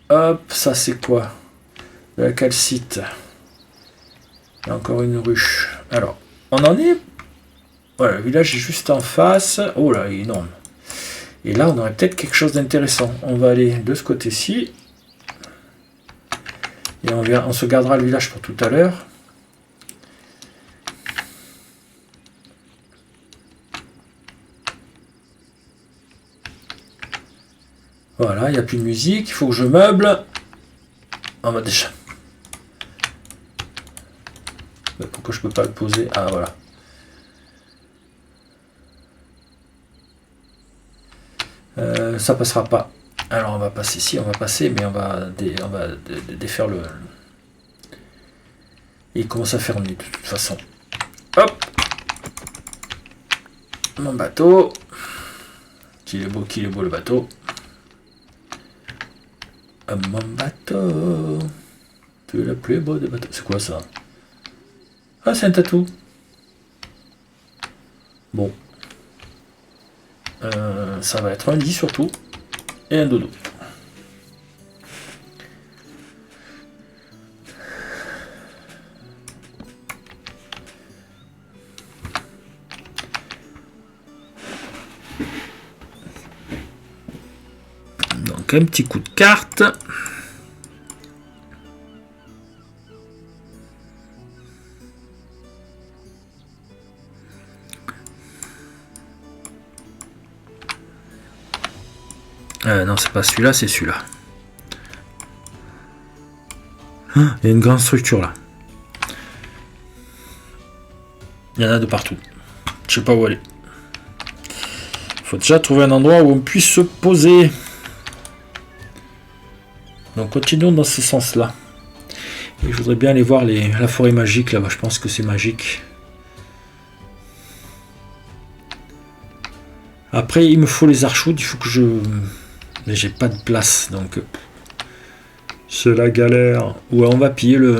Hop, ça c'est quoi? De la calcite. Il y a encore une ruche. Alors, on en est... Voilà, le village est juste en face. Oh là, il est énorme. Et là, on aurait peut-être quelque chose d'intéressant. On va aller de ce côté-ci. Et on se gardera le village pour tout à l'heure. Voilà, il n'y a plus de musique. Il faut que je meuble. On va déjà... Pourquoi je peux pas le poser? Ah, voilà. Ça passera pas. Alors on va passer ici, on va passer, mais on va défaire le... Et il commence à faire nuit de toute façon. Hop. Mon bateau. Qu'il est beau le bateau. Mon bateau. Tu es le plus beau des bateaux. C'est quoi ça? Ah, c'est un tatou. Bon. Ça va être un lit surtout. Et un dodo. Donc un petit coup de carte. Non, c'est pas celui-là, c'est celui-là. Il y a une grande structure là. Il y en a de partout. Je sais pas où aller. Il faut déjà trouver un endroit où on puisse se poser. Donc continuons dans ce sens-là. Et je voudrais bien aller voir la forêt magique là-bas. Je pense que c'est magique. Après, il me faut les archoudes. Il faut que je... Mais j'ai pas de place, donc... C'est la galère. Ouais, on va piller le...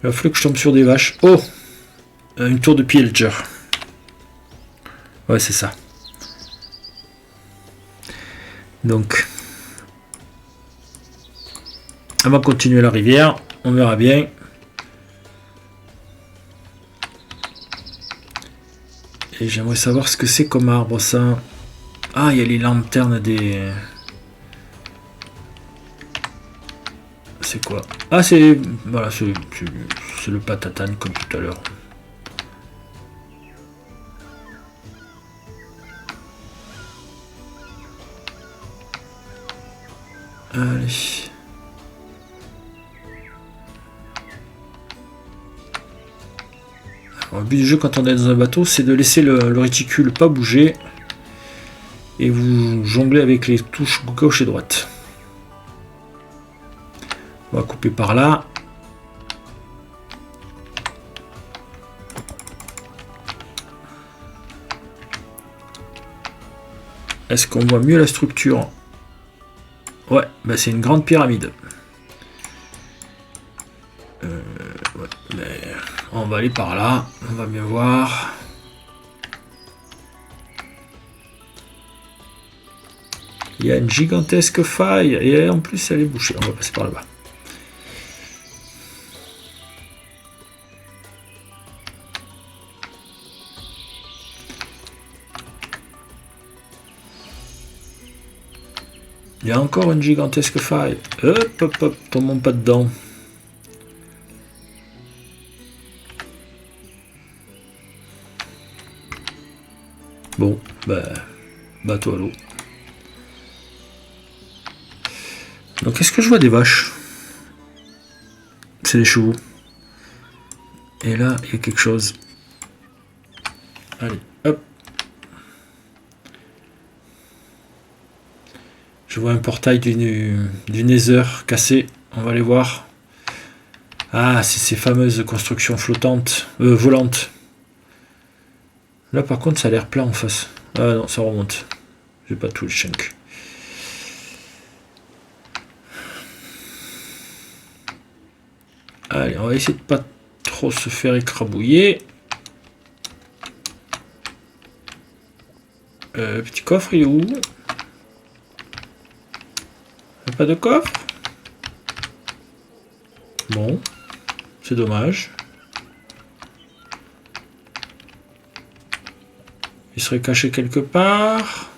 Il va falloir que je tombe sur des vaches. Oh! Une tour de pillager. Ouais, c'est ça. Donc... On va continuer la rivière. On verra bien. Et j'aimerais savoir ce que c'est comme arbre, ça. Ah, il y a les lanternes des... C'est quoi? Ah, c'est... Voilà, c'est le patatane, comme tout à l'heure. Allez. Alors, le but du jeu, quand on est dans un bateau, c'est de laisser le réticule pas bouger. Et vous jonglez avec les touches gauche et droite. On va couper par là. Est-ce qu'on voit mieux la structure? Ouais, bah c'est une grande pyramide. Ouais, mais on va aller par là, on va bien voir. Il y a une gigantesque faille et en plus elle est bouchée. On va passer par là-bas. Il y a encore une gigantesque faille. Hop, hop, hop, tombons pas dedans. Bon, bah, bateau à l'eau. Donc, est-ce que je vois des vaches? C'est des chevaux. Et là, il y a quelque chose. Allez, hop. Je vois un portail du Nether cassé. On va aller voir. Ah, c'est ces fameuses constructions flottantes, volantes. Là, par contre, ça a l'air plat en face. Ah non, ça remonte. J'ai pas tout le chunk. Allez, on va essayer de pas trop se faire écrabouiller. Petit coffre, il est où? Pas de coffre? Bon, c'est dommage. Il serait caché quelque part.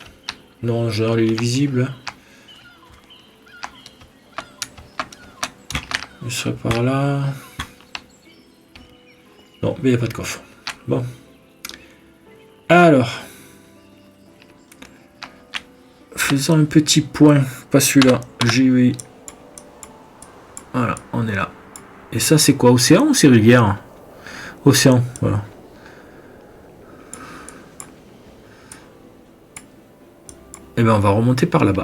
Non, genre il est visible. Il serait par là. Non, mais il n'y a pas de coffre. Bon. Alors. Faisons un petit point. Pas celui-là. J'ai eu. Voilà, on est là. Et ça, c'est quoi? Océan ou c'est rivière? Océan, voilà. Et bien, on va remonter par là-bas.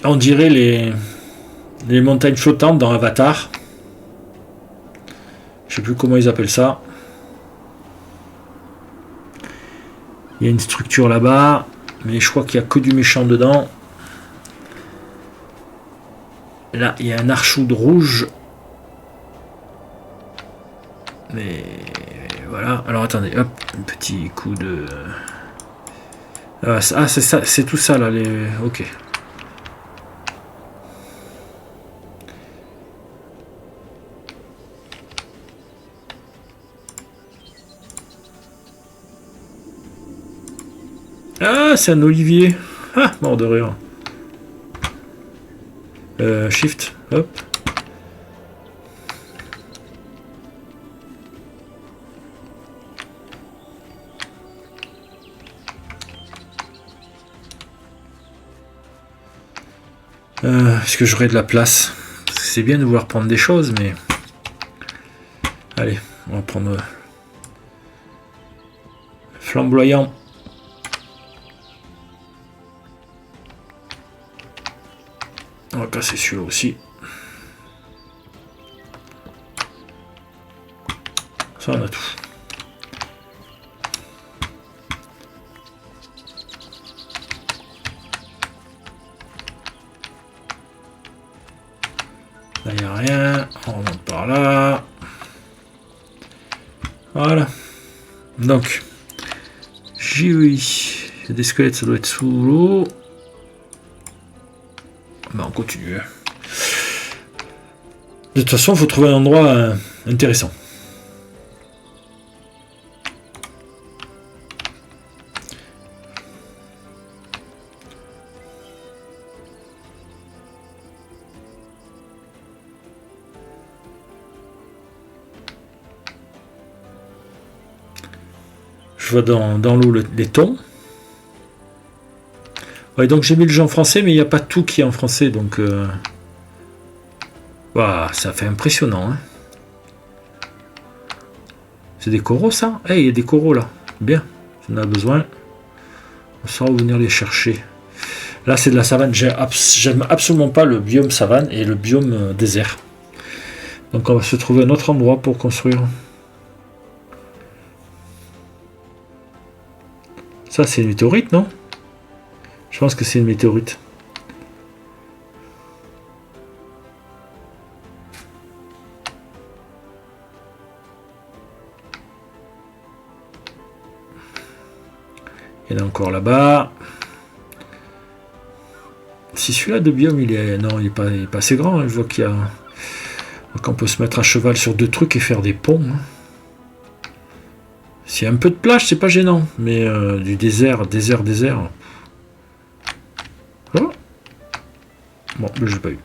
On dirait les montagnes flottantes dans Avatar. Je sais plus comment ils appellent ça. Il y a une structure là-bas, mais je crois qu'il n'y a que du méchant dedans. Là, il y a un archoud rouge. Mais voilà. Alors attendez, hop, un petit coup de. Ah, c'est ça, c'est tout ça là. Ok. Ah, c'est un olivier. Ah, mort de rire. Shift, hop. Est-ce que j'aurai de la place? C'est bien de vouloir prendre des choses, mais... Allez, on va prendre flamboyant. On va casser celui-là aussi. Ça, on a tout. Là, il n'y a rien. On remonte par là. Voilà. Donc, JEI. Il y a des squelettes, ça doit être sous l'eau. Ben, on continue. De toute façon, il faut trouver un endroit intéressant. Je vois dans l'eau les thons. Ouais, donc j'ai mis le jeu en français, mais il n'y a pas tout qui est en français, donc wow, ça fait impressionnant. Hein. C'est des coraux, ça? Eh, il y a des coraux là. Bien, si on a besoin. On saura où venir les chercher. Là, c'est de la savane. J'aime absolument pas le biome savane et le biome désert. Donc on va se trouver un autre endroit pour construire. Ça, c'est une météorite, non? Je pense que c'est une météorite. Il y en a encore là-bas. Si celui-là de biome, il est... Non, il n'est pas assez grand. Hein. Je vois qu'il y a... Donc on peut se mettre à cheval sur deux trucs et faire des ponts. Hein. S'il y a un peu de plage, c'est pas gênant. Mais du désert. Oh. Bon, je l'ai pas eu.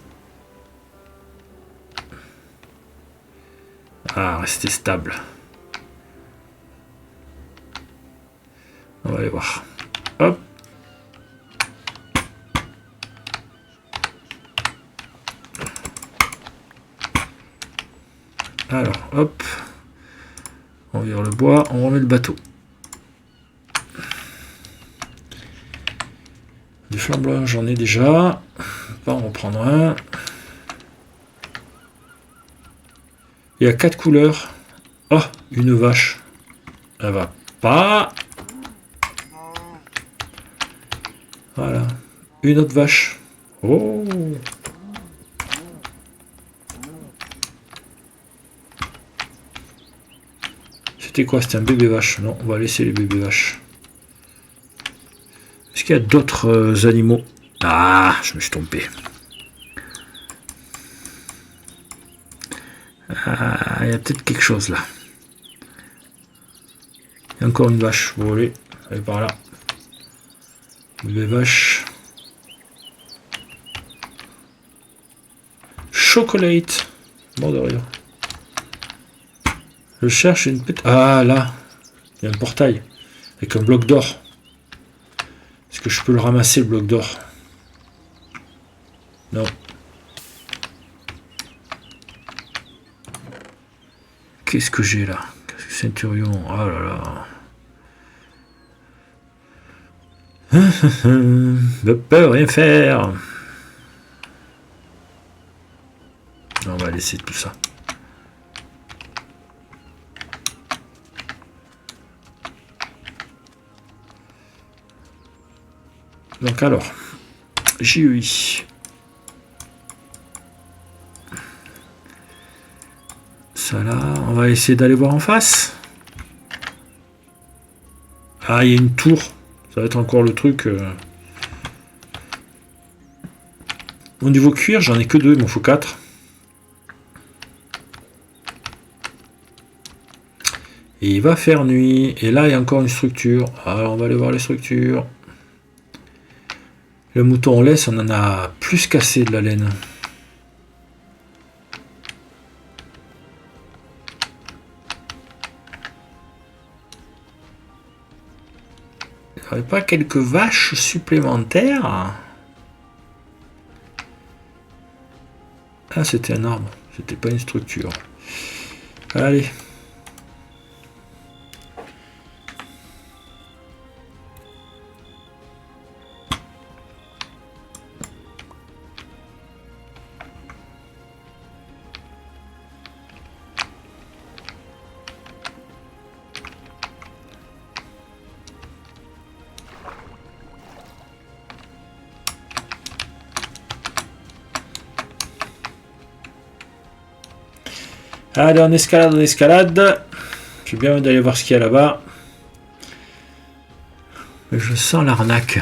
Ah, rester stable. On va aller voir. Hop. Alors, hop. On vire le bois, on remet le bateau. Du flamboyant, j'en ai déjà. On va en reprendre un. Il y a 4 couleurs. Oh, une vache. Elle va pas. Voilà. Une autre vache. Oh. C'était quoi? C'était un bébé vache. Non, on va laisser les bébés vaches. Est-ce qu'il y a d'autres animaux? Ah, je me suis trompé. Ah, il y a peut-être quelque chose là. Il y a encore une vache. Bon, allez par là. Bébé vache. Chocolate. Bon, de rien. Je cherche une petite... Ah, là. Il y a un portail. Avec un bloc d'or. Est-ce que je peux le ramasser, le bloc d'or? Non. Qu'est-ce que j'ai là? Centurion. Oh là là. Ne peut rien faire. On va laisser tout ça. Donc alors, JEI. Ça là, on va essayer d'aller voir en face. Ah, il y a une tour. Ça va être encore le truc. Au niveau cuir, j'en ai que 2, il m'en faut 4. Et il va faire nuit. Et là, il y a encore une structure. Alors, on va aller voir les structures. Le mouton on laisse, on en a plus cassé de la laine. Il n'y aurait pas quelques vaches supplémentaires? Ah, c'était un arbre, c'était pas une structure. Allez, Allez, on escalade, on escalade. J'ai bien envie d'aller voir ce qu'il y a là-bas. Je sens l'arnaque.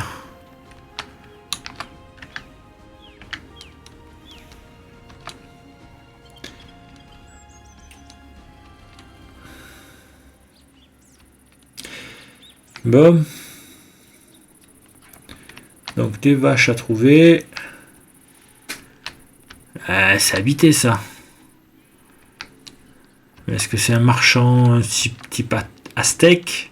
Bon. Donc des vaches à trouver. C'est habité ça. Est-ce que c'est un marchand un type aztèque?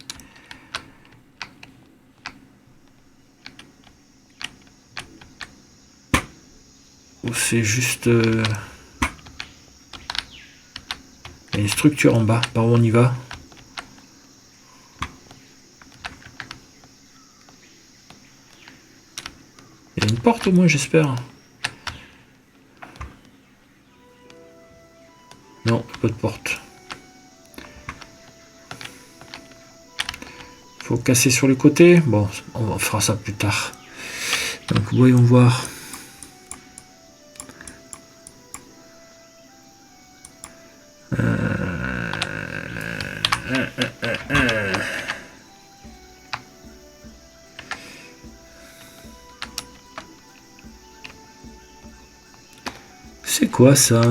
Ou c'est juste... Il y a une structure en bas. Par où on y va? Il y a une porte au moins, j'espère. Non, pas de porte. Faut casser sur le côté. Bon, on fera ça plus tard. Donc voyons voir. C'est quoi ça?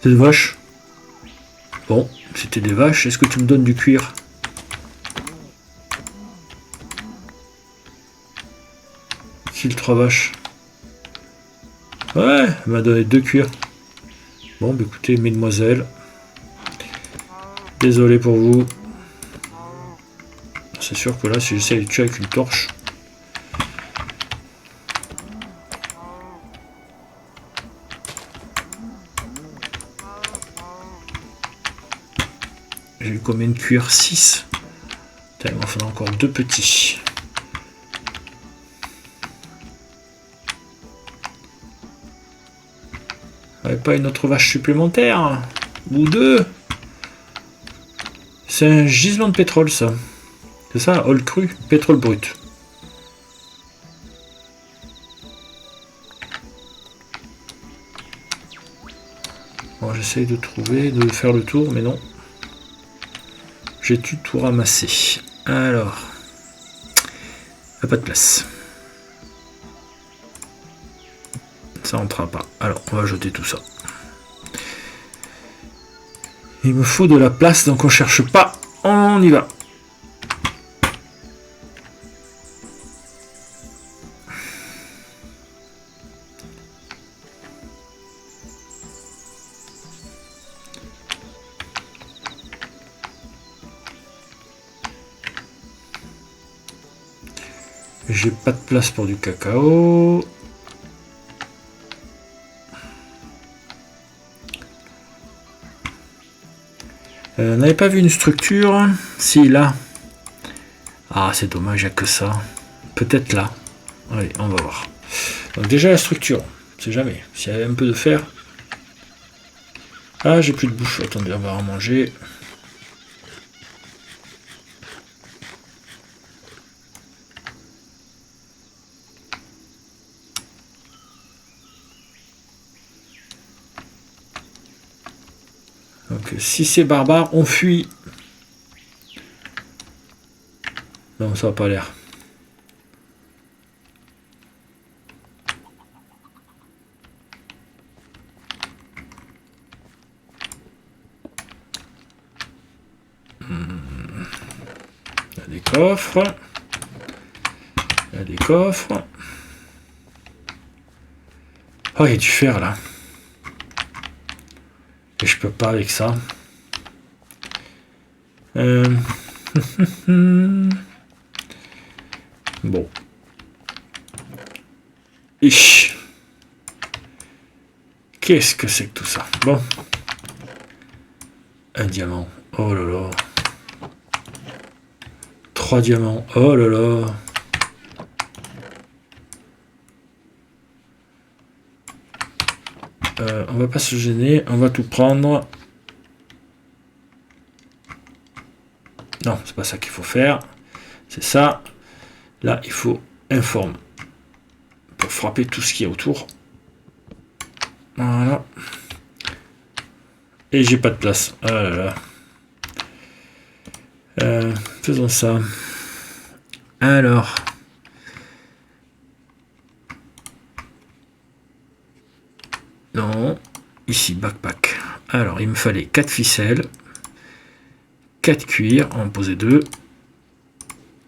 C'est des vaches? Bon, c'était des vaches. Est-ce que tu me donnes du cuir? Kill 3 vaches. Ouais, elle m'a donné 2 cuirs. Bon, bah écoutez, mesdemoiselles. Désolé pour vous. C'est sûr que là, si j'essaie de les tuer avec une torche. J'ai eu combien de cuir? 6. Il m'en faudra encore 2 petits. Pas une autre vache supplémentaire? Ou 2? C'est un gisement de pétrole, ça. C'est ça, oil cru, pétrole brut. Bon, j'essaye de trouver, de faire le tour, mais non. J'ai tout ramassé. Alors, il n'y a pas de place. Ça rentrera pas. Alors, on va jeter tout ça. Il me faut de la place, donc on cherche pas. On y va. J'ai pas de place pour du cacao. On n'avait pas vu une structure. Si, là. Ah, c'est dommage, il n'y a que ça. Peut-être là. Allez, on va voir. Donc déjà la structure. On sait jamais. S'il y avait un peu de fer. Ah, j'ai plus de bouche. Attendez, on va en manger. Donc si c'est barbare, on fuit. Non, ça n'a pas l'air. Il y a des coffres. Il y a des coffres. Oh, il y a du fer là. Et je peux pas avec ça. Bon. Ich. Qu'est-ce que c'est que tout ça? Bon. Un diamant. Oh là là. 3 diamants. Oh là là. On va pas se gêner. On va tout prendre. Non, c'est pas ça qu'il faut faire. C'est ça. Là, il faut informe. Pour frapper tout ce qu'il y a autour. Voilà. Et j'ai pas de place. Ah là là. Faisons ça. Alors. Non. Ici, backpack. Alors, il me fallait 4 ficelles. 4 cuirs. On va en poser 2.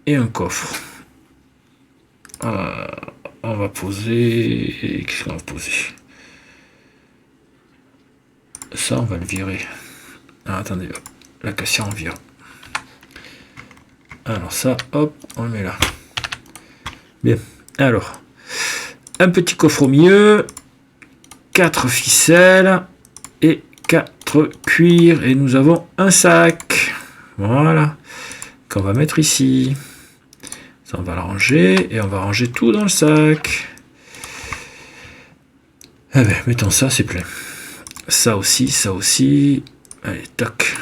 Et un coffre. On va poser... Qu'est-ce qu'on va poser? Ça, on va le virer. Alors, attendez, hop. La cassière, on vire. Alors ça, hop, on le met là. Bien. Alors, un petit coffre au milieu. 4 ficelles. Et 4 cuirs. Et nous avons un sac. Voilà. Qu'on va mettre ici. Ça, on va le ranger. Et on va ranger tout dans le sac. Eh bien, mettons ça, c'est plein. Ça aussi, ça aussi. Allez, tac.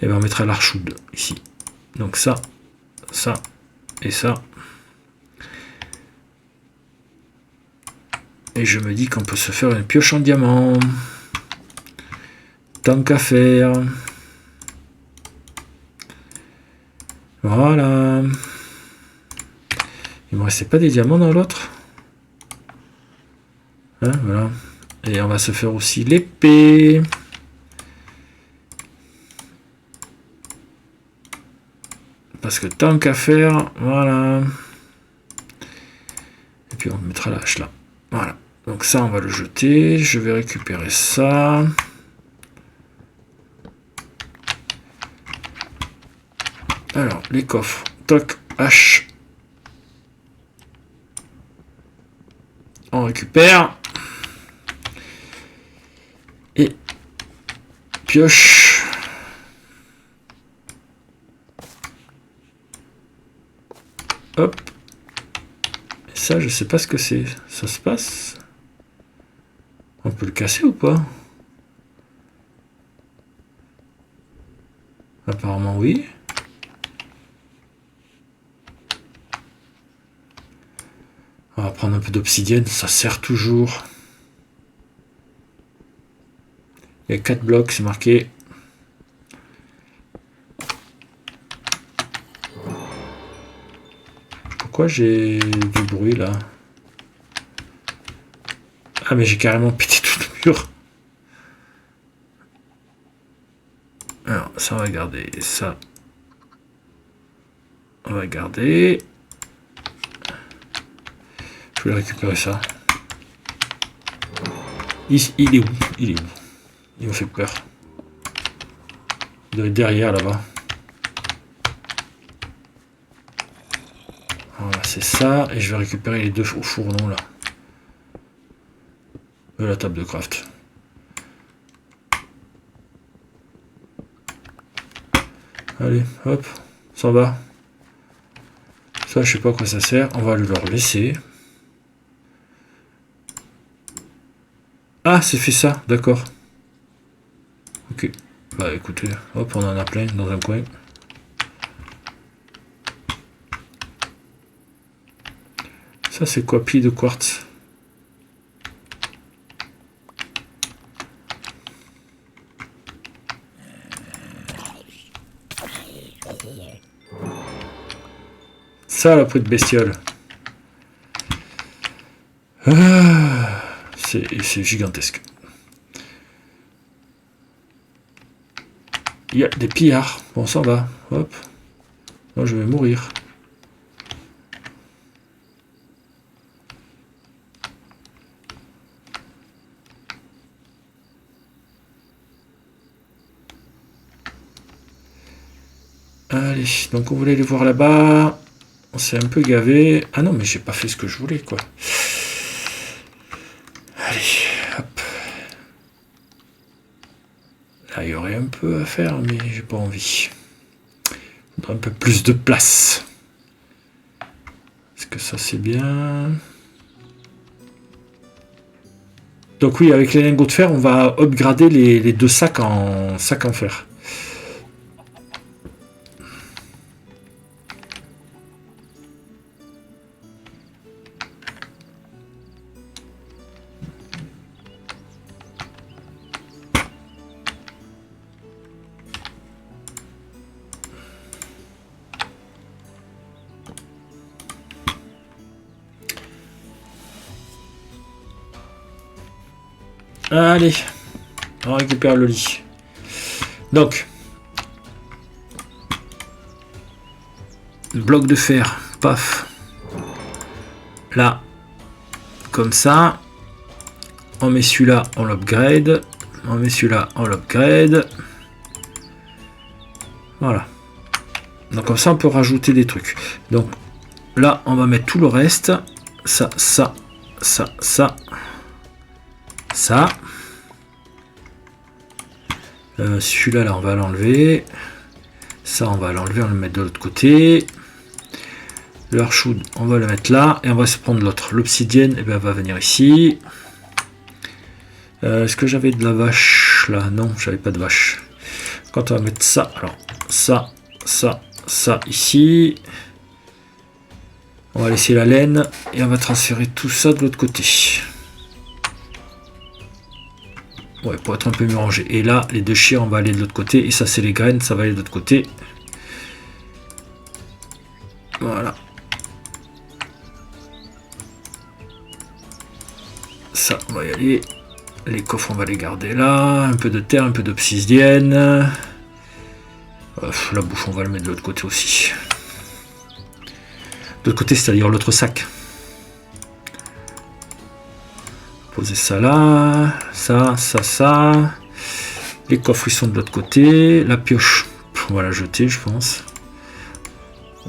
Et bien, on mettra l'archoude ici. Donc ça, ça et ça. Et je me dis qu'on peut se faire une pioche en diamant. Tant qu'à faire. Voilà. Il me restait pas des diamants dans l'autre. Hein, voilà. Et on va se faire aussi l'épée. Parce que tant qu'à faire, voilà. Et puis on mettra la hache là. Voilà. Donc ça, on va le jeter. Je vais récupérer ça. Alors, les coffres. Toc, hache. On récupère. Et pioche. Hop. Et ça, je sais pas ce que c'est. Ça se passe. On peut le casser ou pas? Apparemment oui. On va prendre un peu d'obsidienne, ça sert toujours. Il y a 4 blocs, c'est marqué. Pourquoi j'ai du bruit là? Ah mais j'ai carrément pété tout le mur. Alors ça on va garder, ça on va garder. Je vais récupérer ça. Il est où? Il est où? Il me fait peur. Il doit être derrière là-bas. Voilà, c'est ça. Et je vais récupérer les 2 au fourneau là. De la table de craft. Allez, hop, ça va. Ça, je sais pas à quoi ça sert. On va le leur laisser. Ah, c'est fait ça, d'accord. Ok. Bah écoutez, hop, on en a plein dans un coin. Ça, c'est quoi, pile de quartz? Ça, la prix de bestiole. Ah, c'est gigantesque. Il y a des pillards. Bon, ça va. Hop. Moi, je vais mourir. Allez, donc on voulait aller voir là-bas. On s'est un peu gavé. Ah non, mais j'ai pas fait ce que je voulais, quoi. Allez, hop. Là, il y aurait un peu à faire, mais j'ai pas envie. Il faudrait un peu plus de place. Est-ce que ça, c'est bien? Donc oui, avec les lingots de fer, on va upgrader les 2 sacs en fer. Allez, on récupère le lit. Donc, bloc de fer, paf. Là, comme ça. On met celui-là, on l'upgrade. On met celui-là, on l'upgrade. Voilà. Donc comme ça, on peut rajouter des trucs. Donc là, on va mettre tout le reste. Ça, ça, ça, ça, ça. Celui-là, là, on va l'enlever. Ça, on va l'enlever, on va le mettre de l'autre côté. Le Archwood, on va le mettre là. Et on va se prendre l'autre. L'obsidienne, eh ben, va venir ici. Est-ce que j'avais de la vache là? Non, j'avais pas de vache. Quand on va mettre ça, alors ça, ça, ça ici. On va laisser la laine et on va transférer tout ça de l'autre côté. Ouais, pour être un peu mieux rangé. Et là, les deux chiens, on va aller de l'autre côté. Et ça, c'est les graines, ça va aller de l'autre côté. Voilà. Ça, on va y aller. Les coffres, on va les garder là. Un peu de terre, un peu d'obsidienne. La bouche, on va le mettre de l'autre côté aussi. De l'autre côté, c'est-à-dire l'autre sac. Poser ça là. Ça, ça, ça. Les coffres, ils sont de l'autre côté. La pioche, on va la jeter, je pense.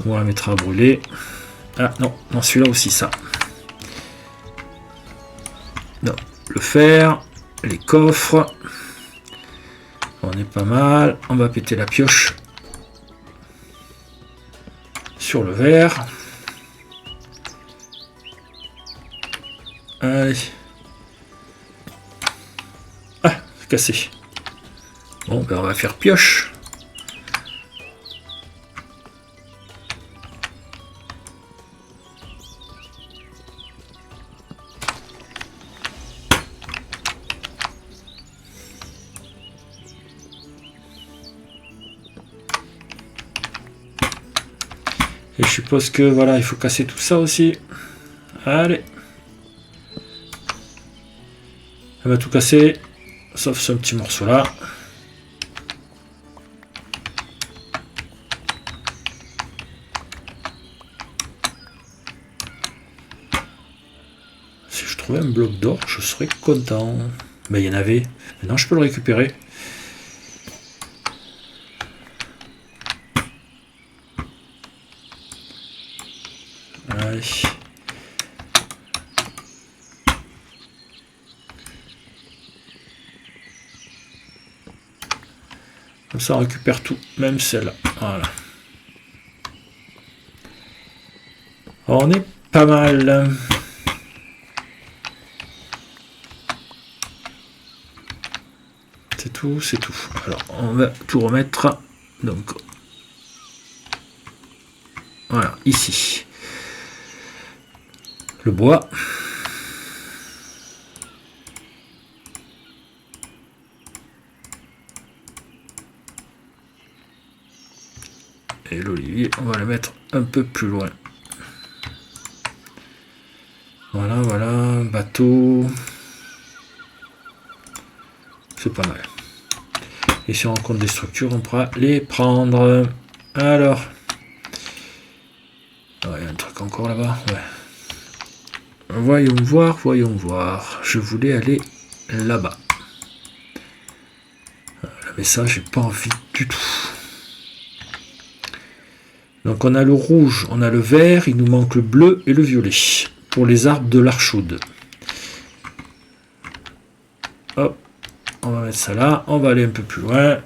On la mettra à brûler. Ah non, non, celui-là aussi, ça. Non. Le fer, les coffres, on est pas mal. On va péter la pioche sur le verre. Allez. Ah, c'est cassé. Bon, ben on va faire pioche. Et je suppose que voilà, il faut casser tout ça aussi. Allez. On va tout casser, sauf ce petit morceau là. Si je trouvais un bloc d'or, je serais content. Mais il y en avait. Maintenant, je peux le récupérer. Allez. Comme ça, on récupère tout, même celle-là. Voilà. On est pas mal. C'est tout, c'est tout. Alors, on va tout remettre. Donc, voilà, ici. Le bois. Et l'olivier, on va le mettre un peu plus loin. Voilà, voilà, bateau. C'est pas mal. Et si on rencontre des structures, on pourra les prendre. Alors. Il y a un truc encore là-bas. Ouais. Voyons voir, voyons voir. Je voulais aller là-bas. Mais ça, j'ai pas envie du tout. Donc on a le rouge, on a le vert, il nous manque le bleu et le violet pour les arbres de l'Archwood. Hop, on va mettre ça là, on va aller un peu plus loin.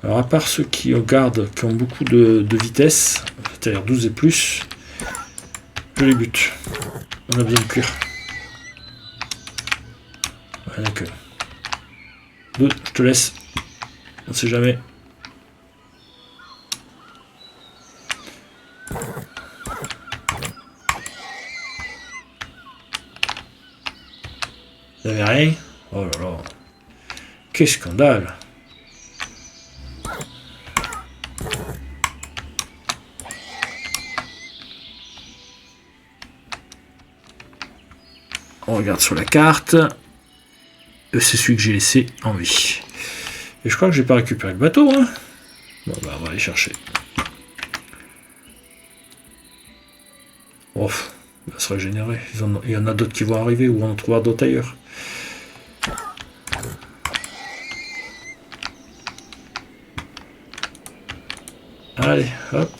Alors à part ceux qui gardent, qui ont beaucoup de vitesse, c'est-à-dire 12 et plus, je les bute. On a besoin de cuir. Ouais, donc, je te laisse. On ne sait jamais. Vous n'avez rien? Oh là là. Quel scandale. On regarde sur la carte. C'est celui que j'ai laissé en vie. Et je crois que j'ai pas récupéré le bateau. Hein. Bon, bah, on va aller chercher. Oh, ça se régénérer. Il y en a d'autres qui vont arriver ou on en trouvera d'autres ailleurs. Allez, hop.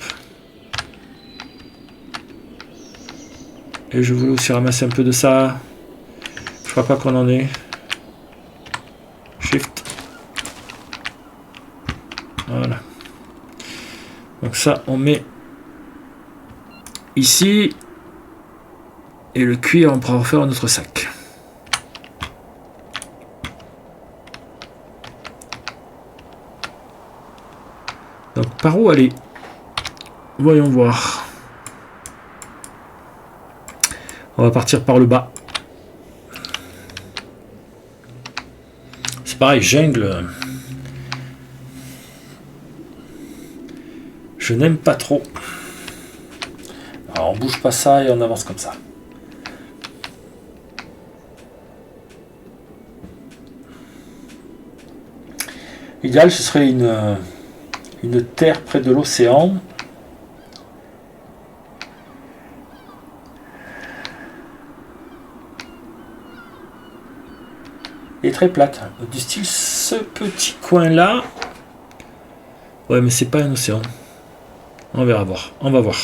Et je voulais aussi ramasser un peu de ça. Je crois pas qu'on en ait. Shift. Voilà. Donc ça, on met ici. Et le cuir, on pourra en faire notre sac. Donc par où aller? Voyons voir. On va partir par le bas. C'est pareil, jungle. Je n'aime pas trop. Alors on bouge pas ça et on avance comme ça. L'idéal, ce serait une terre près de l'océan. Et très plate. Du style ce petit coin là. Ouais, mais c'est pas un océan. On verra voir. On va voir.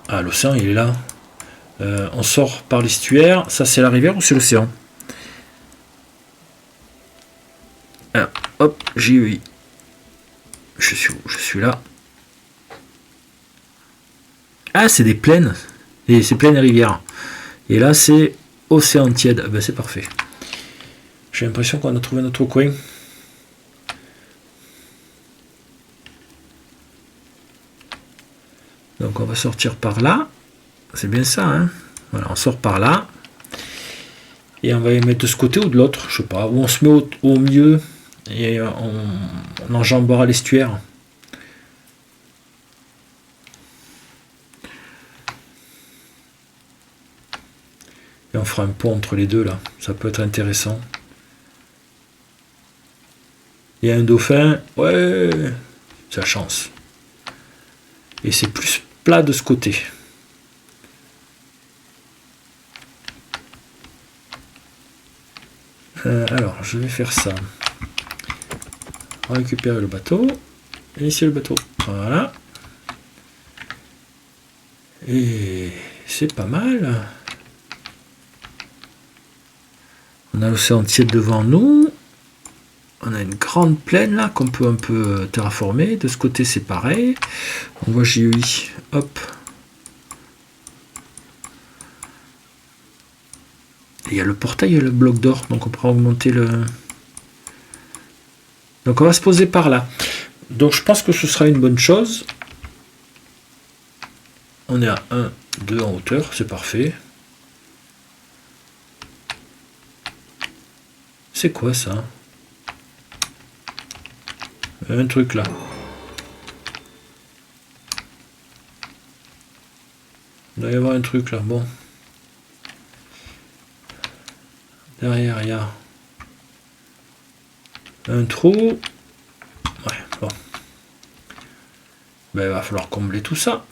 Ah, l'océan il est là. On sort par l'estuaire. Ça c'est la rivière ou c'est l'océan? Ah, hop, j'y vais. Je suis là. Ah, c'est des plaines. Et c'est plaines et rivières. Et là c'est océan tiède. Ah ben, c'est parfait. J'ai l'impression qu'on a trouvé notre coin. Donc on va sortir par là. C'est bien ça, hein. Voilà, on sort par là. Et on va les mettre de ce côté ou de l'autre, je sais pas. Ou on se met au milieu et on enjambera l'estuaire. Et on fera un pont entre les deux là. Ça peut être intéressant. Il y a un dauphin. Ouais, c'est la chance. Et c'est plus plat de ce côté. Alors, je vais faire ça. Récupérer le bateau. Et ici le bateau. Voilà. Et c'est pas mal. On a l'océan tiède devant nous. On a une grande plaine là qu'on peut un peu terraformer. De ce côté c'est pareil. On voit JEI. Hop. Il y a le portail et le bloc d'or. Donc on pourra augmenter le... Donc on va se poser par là. Donc je pense que ce sera une bonne chose. On est à 1, 2 en hauteur. C'est parfait. C'est quoi ça? Un truc là. Il doit y avoir un truc là. Bon. Derrière, il y a un trou. Ouais, bon. Ben, il va falloir combler tout ça.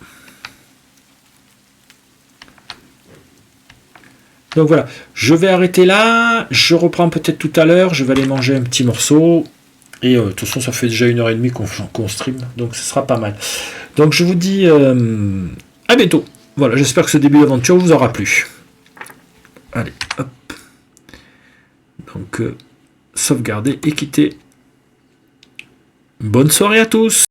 Donc voilà, je vais arrêter là. Je reprends peut-être tout à l'heure. Je vais aller manger un petit morceau. Et de toute façon, ça fait déjà 1h30 qu'on stream. Donc ce sera pas mal. Donc je vous dis à bientôt. Voilà, j'espère que ce début d'aventure vous aura plu. Allez, hop. Donc sauvegarder et quitter. Bonne soirée à tous.